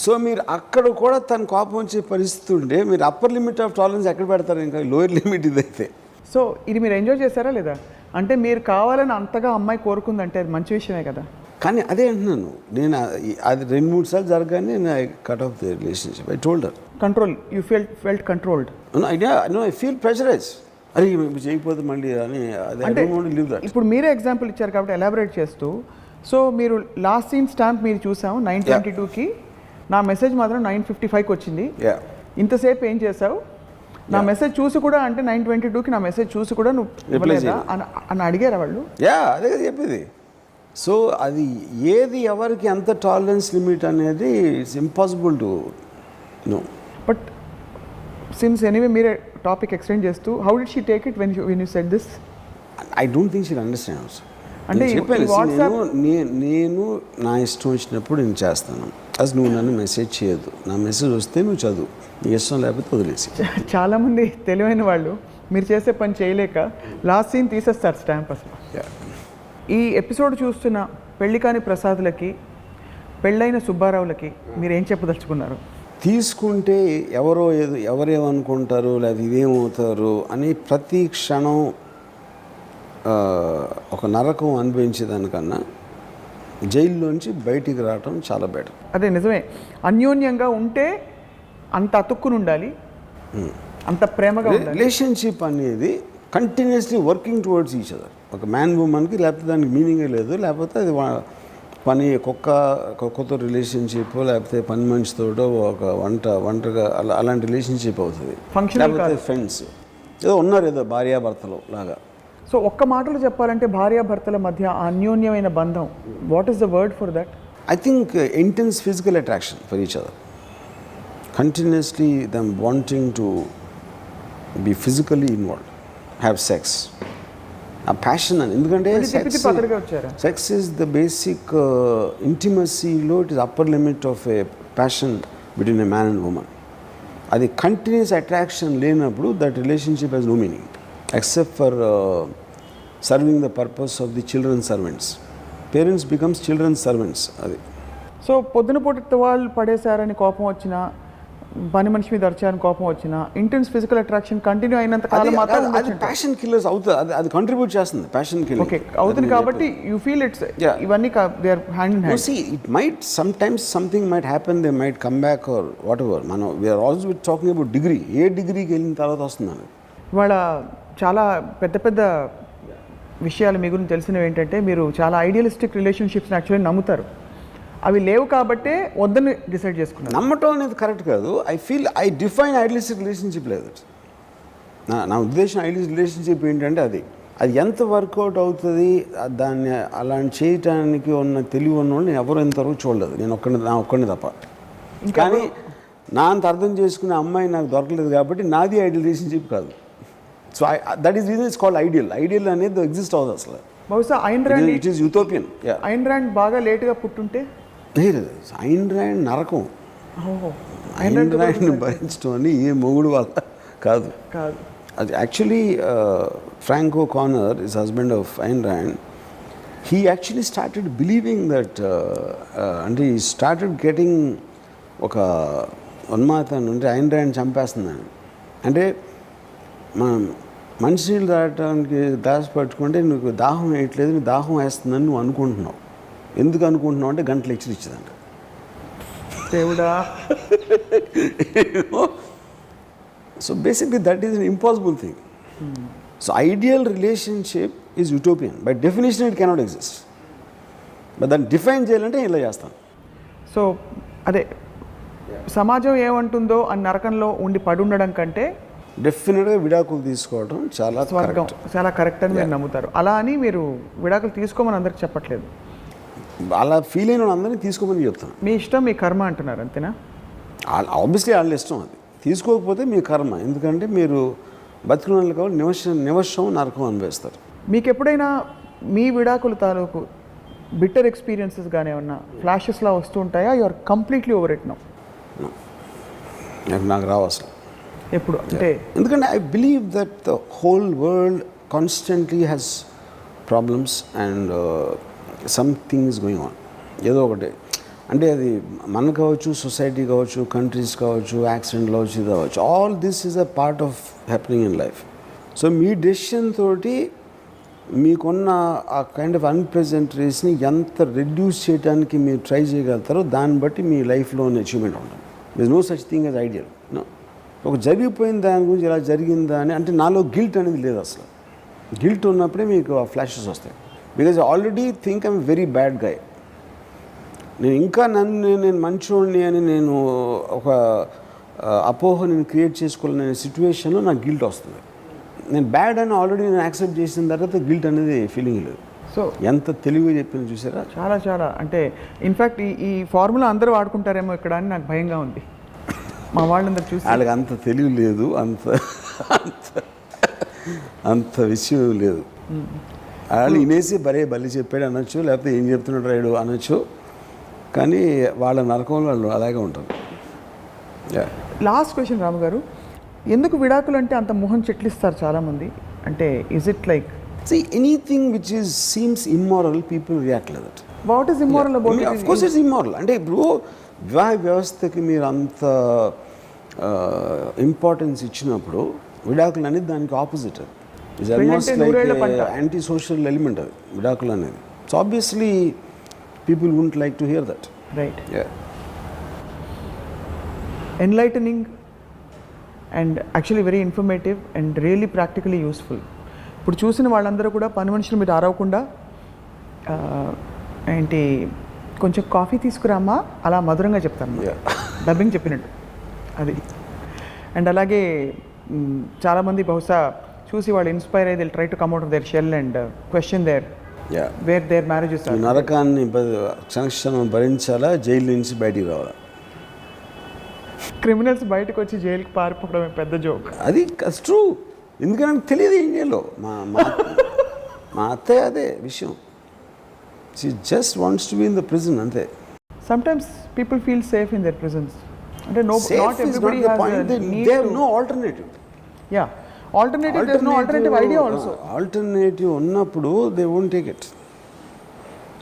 సో మీరు అక్కడ కూడా తన కోపం వచ్చే పరిస్థితి ఉంటే మీరు అప్పర్ లిమిట్ ఆఫ్ టాలరెన్స్ ఎక్కడ పెడతారు? ఇంకా లోయర్ లిమిట్ ఇదైతే. సో ఇది మీరు ఎంజాయ్ చేశారా లేదా? అంటే మీరు కావాలని అంతగా అమ్మాయి కోరుకుందంటే అది మంచి విషయమే కదా. కానీ అదే అంటున్నాను నేను, అది 2-3 సార్లు జరగానే నేను I cut off the relationship. I told her. Control, you felt controlled. I feel pressurise. అది చేయకపోతే మళ్ళీ అని లీవ్ దట్. ఇప్పుడు మీరే ఎగ్జాంపుల్ ఇచ్చారు కాబట్టి ఎలాబరేట్ చేస్తూ, సో మీరు లాస్ట్ సీన్ స్టాంప్ మీరు చూసాము 9:22కి, నా మెసేజ్ మాత్రం 9:55కి వచ్చింది. ఇంతసేపు ఏం చేసావు? నా మెసేజ్ చూసి కూడా, అంటే 9:22కి నా మెసేజ్ చూసి కూడా నువ్వు ఇవ్వలేదా అని అడిగారా వాళ్ళు? అదే చెప్పేది. సో అది ఏది ఎవరికి ఎంత టాలరెన్స్ లిమిట్ అనేది it's impossible to know. But since anyway మీరే టాపిక్ ఎక్స్టెండ్ చేస్తూ, how did she take it when you said this? I don't think she understands. అంటే నేను నా ఇష్టం వచ్చినప్పుడు నేను చేస్తాను, అది నువ్వు నన్ను మెసేజ్ చేయదు. నా మెసేజ్ వస్తే నువ్వు చదువు, నీ ఇష్టం లేకపోతే వదిలేసి. చాలామంది తెలివైన వాళ్ళు మీరు చేసే పని చేయలేక లాస్ట్ సీన్ తీసేస్తారు స్టాంప్ అసలు. ఈ ఎపిసోడ్ చూస్తున్న పెళ్లి కాని ప్రసాదులకి, పెళ్ళైన సుబ్బారావులకి మీరు ఏం చెప్పదలుచుకున్నారు? తీసుకుంటే ఎవరేమనుకుంటారు లేదా ఇదేమవుతారు అని ప్రతి క్షణం ఒక నరకం అనుభవించేదానికన్నా జైల్లోంచి బయటికి రావటం చాలా బెటర్. అదే నిజమే. అన్యోన్యంగా ఉంటే అంత అతుక్కుని ఉండాలి, అంత ప్రేమగా ఉండాలి. రిలేషన్షిప్ అనేది continuously working towards each other. ఒక మ్యాన్ ఉమెన్కి లేకపోతే దానికి మీనింగే లేదు. లేకపోతే అది కుక్కతో రిలేషన్షిప్, లేకపోతే పని మనిషితోటో ఒక వంటగా అలాంటి రిలేషన్షిప్ అవుతుంది. లేకపోతే ఫ్రెండ్స్ ఏదో ఉన్నారు, ఏదో భార్యాభర్తలు లాగా. సో ఒక్క మాటలో చెప్పాలంటే భార్యాభర్తల మధ్య అన్యోన్యమైన బంధం, what is the word for that? I think intense physical attraction for each other, continuously them wanting to be physically involved, have sex. ఆ ప్యాషన్ అని, ఎందుకంటే సెక్స్ ఈజ్ ద బేసిక్ ఇంటిమసీలో it is upper limit of a passion between a man and woman. అది continuous attraction లేనప్పుడు that relationship has no meaning except for serving the purpose of the children's servants. Parents becomes children's servants. అది. So పొద్దున పూట వాళ్ళు పడేశారని కోపం వచ్చినా, పని మనిషి మీద అరిచారని కోపం వచ్చినా, ఇంటెన్స్ ఫిజికల్ అట్రాక్షన్ కంటిన్యూ అయినంత కాలం మాత్రం అది ప్యాషన్ కిల్లర్స్ అవుతుంది. అది కంట్రిబ్యూట్ చేస్తుంది ప్యాషన్ కిల్లర్. ఓకే అవుతుంది కాబట్టి యూ ఫీల్ ఇట్స్ ఇవన్నీ they are hand in hand. See, it might sometimes something might happen, they might come back or whatever. మనం we are also talking about degree. ఏ డిగ్రీకి వెళ్ళిన తర్వాత వస్తుందని. ఇవాళ చాలా పెద్ద పెద్ద విషయాలు మీ గురించి తెలిసినవి ఏంటంటే, మీరు చాలా ఐడియలిస్టిక్ రిలేషన్షిప్స్ని యాక్చువల్లీ నమ్ముతారు. అవి లేవు కాబట్టే వద్దని డిసైడ్ చేసుకున్నారు. నమ్మటం అనేది కరెక్ట్ కాదు. ఐ డిఫైన్ ఐడియలిస్టిక్ రిలేషన్షిప్ లేదు. నా ఉద్దేశం ఐడియలిస్టిక్ రిలేషన్షిప్ ఏంటంటే అది ఎంత వర్కౌట్ అవుతుంది, దాన్ని అలాంటి చేయటానికి ఉన్న తెలివి ఉన్న వాళ్ళు నేను ఎవరు ఇంతవరకు చూడలేదు. నా ఒక్కడిని తప్ప. కానీ నా అంత అర్థం చేసుకునే అమ్మాయి నాకు దొరకలేదు కాబట్టి నాది ఐడియల్ రిలేషన్షిప్ కాదు. So that is reason it's called ideal. Ideal అనేది ఎగ్జిస్ట్ అవ్వదు అసలు. బహుశా Ayn Rand, it is utopian. Ayn Rand బాగా లేట్గా పుట్టుంటే లేదు, ఐన్ ర్యాండ్ నరకం. ఐన్ ర్యాండ్ భరించడం అని ఏ మొగుడు వాళ్ళ కాదు. అది actually Frank O'Connor is husband of Ayn Rand. He actually started believing that, అంటే హీ స్టార్టెడ్ గెటింగ్ ఒక ఉన్మాదం అంటే ఐన్ ర్యాండ్ చంపేస్తుందని. అంటే మనం మంచినీళ్ళు తాగటానికి దాచి పట్టుకుంటే నువ్వు దాహం వేయట్లేదు, నువ్వు దాహం వేస్తుందని నువ్వు అనుకుంటున్నావు. ఎందుకు అనుకుంటున్నావు అంటే గంటలు ఇచ్చిందంట. దేవుడా. So basically that is an impossible thing. So ideal relationship is utopian. By definition it cannot exist. But దాన్ని డిఫైన్ చేయాలంటే ఇలా చేస్తాను. సో అదే సమాజం ఏమంటుందో అని నరకంలో ఉండి పడుండడం కంటే డెఫినెట్గా విడాకులు తీసుకోవడం చాలా స్వర్గం, correct. చాలా కరెక్ట్ అని మీరు నమ్ముతారు. అలా అని మీరు విడాకులు తీసుకోమని అందరికి చెప్పట్లేదు. అలా ఫీల్ అయిన అందరినీ తీసుకోమని చెప్తాను. మీ ఇష్టం, మీ కర్మ అంటున్నారు, అంతేనా? ఆబ్వియస్లీ వాళ్ళ ఇష్టం అది. తీసుకోకపోతే మీ కర్మ, ఎందుకంటే మీరు బతికిన వాళ్ళు కాబట్టి నివసం నరకం అనిపిస్తారు. మీకు ఎప్పుడైనా మీ విడాకుల తాలూకు బిట్టర్ ఎక్స్పీరియన్సెస్ కానీ ఏమన్నా ఫ్లాషెస్లా వస్తూ ఉంటాయా? You are completely over it now? నాకు రావు అసలు. ఎప్పుడు అంటే ఎందుకంటే I believe that the whole world constantly has problems and something is going on. ఏదో ఒకటి అంటే అది మన కావచ్చు, సొసైటీ కావచ్చు, కంట్రీస్ కావచ్చు, యాక్సిడెంట్ కావచ్చు, ఇది కావచ్చు. All this is a part of happening in life. So me decision తోటి మీకున్న ఆ కైండ్ ఆఫ్ అన్ప్రెజెంట్ రేస్ని ఎంత రెడ్యూస్ చేయడానికి మీరు ట్రై చేయగలుగుతారో దాన్ని బట్టి మీ లైఫ్లోని అచీవ్మెంట్ ఉంటుంది. This no such thing as ideal. ఒక జరిగిపోయిన దాని గురించి ఇలా జరిగిందా అని అంటే నాలో గిల్ట్ అనేది లేదు అసలు. గిల్ట్ ఉన్నప్పుడే మీకు ఆ ఫ్లాషెస్ వస్తాయి. Because already think I'm very bad guy. నేను ఇంకా నేను మంచోడిని అని నేను ఒక అపోహ నేను క్రియేట్ చేసుకోవాలనే సిచ్యువేషన్లో నాకు గిల్ట్ వస్తుంది. నేను బ్యాడ్ అని ఆల్రెడీ నేను యాక్సెప్ట్ చేసిన తర్వాత గిల్ట్ అనేది ఫీలింగ్ లేదు. సో ఎంత తెలివిగా చెప్పిన చూసారా? చాలా చాలా అంటే ఇన్ఫ్యాక్ట్ ఈ ఫార్ములా అందరూ వాడుకుంటారేమో ఇక్కడ అని నాకు భయంగా ఉంది. మా వాళ్ళందరూ చూసి వాళ్ళకి అంత తెలివి లేదు, అంత విషయం లేదు. వాళ్ళు వినేసి బలి చెప్పాడు అనొచ్చు, లేకపోతే ఏం చెప్తున్నాడు రాయుడు అనొచ్చు, కానీ వాళ్ళ నరకంలో వాళ్ళు అలాగే ఉంటారు. లాస్ట్ క్వశ్చన్ రాము గారు, ఎందుకు విడాకులు అంటే అంత మొహం చెట్లిస్తారు చాలామంది? అంటే is it like anything which is seems immoral people react like that. What is immoral about it? Of course it's immoral. అంటే ఇప్పుడు వివాహ వ్యవస్థకి మీరు అంత ఇంపార్టెన్స్ ఇచ్చినప్పుడు విడాకులు అనేది దానికి opposite. It's almost like anti social element అది విడాకులు అనేది. So obviously people won't like to hear that. Right. Enlightening and actually very informative and really practically useful. ఇప్పుడు చూసిన వాళ్ళందరూ కూడా పని మనుషుల మీద అరవకుండా ఏంటి కొంచెం కాఫీ తీసుకురామ్మా అలా మధురంగా చెప్తాను, డబ్బింగ్ చెప్పినట్టు అది. అండ్ అలాగే చాలామంది బహుశా చూసి వాళ్ళు ఇన్స్పైర్ అయ్యి try to come out of their shell and question their where their marriages. నరకాన్ని క్షణక్షణం భరించాలా, జైలు నుంచి బయటికి రావాలా? క్రిమినల్స్ బయటకు వచ్చి జైలుకి పారిపోవడమే పెద్ద జోక్. అది ట్రూ. ఎందుకంటే నాకు తెలియదు ఇండియాలో. మా అత్తయ్య అదే విషయం. She just wants to be in the prison అంతే. Sometimes people feel safe in their prisons. అంటే not everybody has no alternative. Yeah, alternative, there is no alternative idea also. Alternative ఉన్నప్పుడు they won't take it.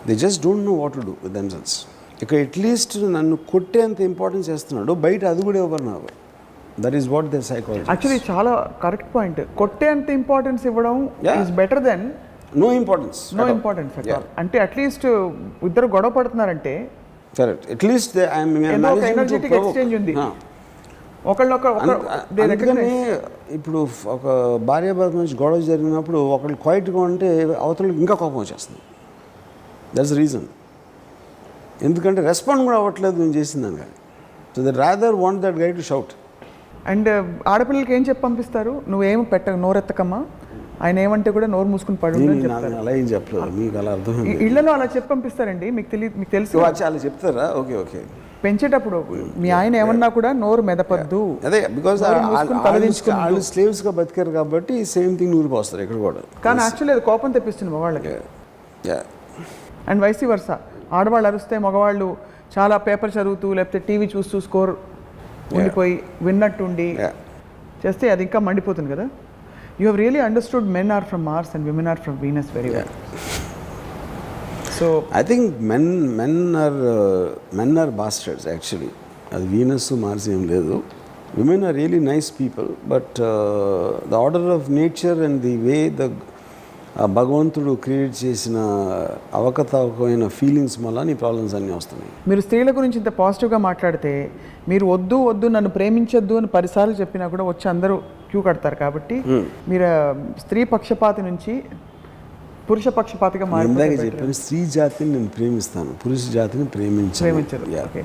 They just don't know what to do with themselves. ఇక at least నన్ను కొట్టేంత importance చేస్తున్నాడు, బయట అది కూడా ఇవ్వరు నాకు. That is what their psychology. Actually చాలా కరెక్ట్ పాయింట్. కొట్టేంత ఇంపార్టెన్స్ ఇవ్వడం is better than no importance. No importance at all. అంటే అట్లీస్ట్ ఇద్దరు గొడవ పడుతున్నారంటే కరెక్ట్, అట్లీస్ట్ ఎనర్జెటిక్ ఎక్స్చేంజ్ ఉంది. అందుకని ఇప్పుడు ఒక భార్యాభర్త నుంచి గొడవ జరిగినప్పుడు ఒకళ్ళు క్వైట్గా ఉంటే అవతలకి ఇంకా కోపం వచ్చేస్తుంది. That's reason. ఎందుకంటే రెస్పాండ్ కూడా అవ్వట్లేదు నేను చేసిందని కానీ. So they rather want that guy to shout. And ఆడపిల్లలకి ఏం చెప్పి పంపిస్తారు? నువ్వేం నోరెత్తకమ్మా, ఆయన ఏమంటే కూడా నోరు మూసుకుని పడు. అలా ఏం చెప్పలేదు, మీకు అలా అర్థం. ఇళ్లలో అలా చెప్పి పంపిస్తారండి, మీకు తెలుసు. అలా చెప్తారా? Okay okay. పెంచేటప్పుడు మీ ఆయన ఏమన్నా కూడా నోరు మెదపద్దు. అదే, బికాస్ వాళ్ళు స్లేవ్స్గా బతికారు కాబట్టి సేమ్ థింగ్ నూరు పోస్తారు ఇక్కడ కూడా. కానీ యాక్చువల్లీ అది కోపం తెప్పిస్తుంది మగవాళ్ళకి. అండ్ వైసీ వర్స, ఆడవాళ్ళు అరిస్తే మగవాళ్ళు చాలా పేపర్ చదువుతూ లేకపోతే టీవీ చూస్తూ స్కోర్ ఉండిపోయి విన్నట్టుండి చేస్తే అది ఇంకా మండిపోతుంది కదా. You have really understood men are from Mars and women are from Venus very well. So I think men are bastards actually. అది వీనస్ మార్స్ ఏం లేదు. Women are really nice people, but the order of nature and the way the భగవంతుడు create చేసిన అవకతవకమైన feelings వల్ల నీ problems అన్నీ వస్తున్నాయి. మీరు స్త్రీల గురించి ఇంత పాజిటివ్గా మాట్లాడితే, మీరు వద్దు వద్దు నన్ను ప్రేమించొద్దు అని 10 సార్లు చెప్పినా కూడా వచ్చి అందరూ క్యూ కడతారు. కాబట్టి మీరు స్త్రీ పక్షపాతి నుంచి పురుష పక్షపాతిగా మాట్లాడారు. చెప్పాను, స్త్రీ జాతిని నేను ప్రేమిస్తాను, పురుష జాతిని ప్రేమించరు. ఓకే.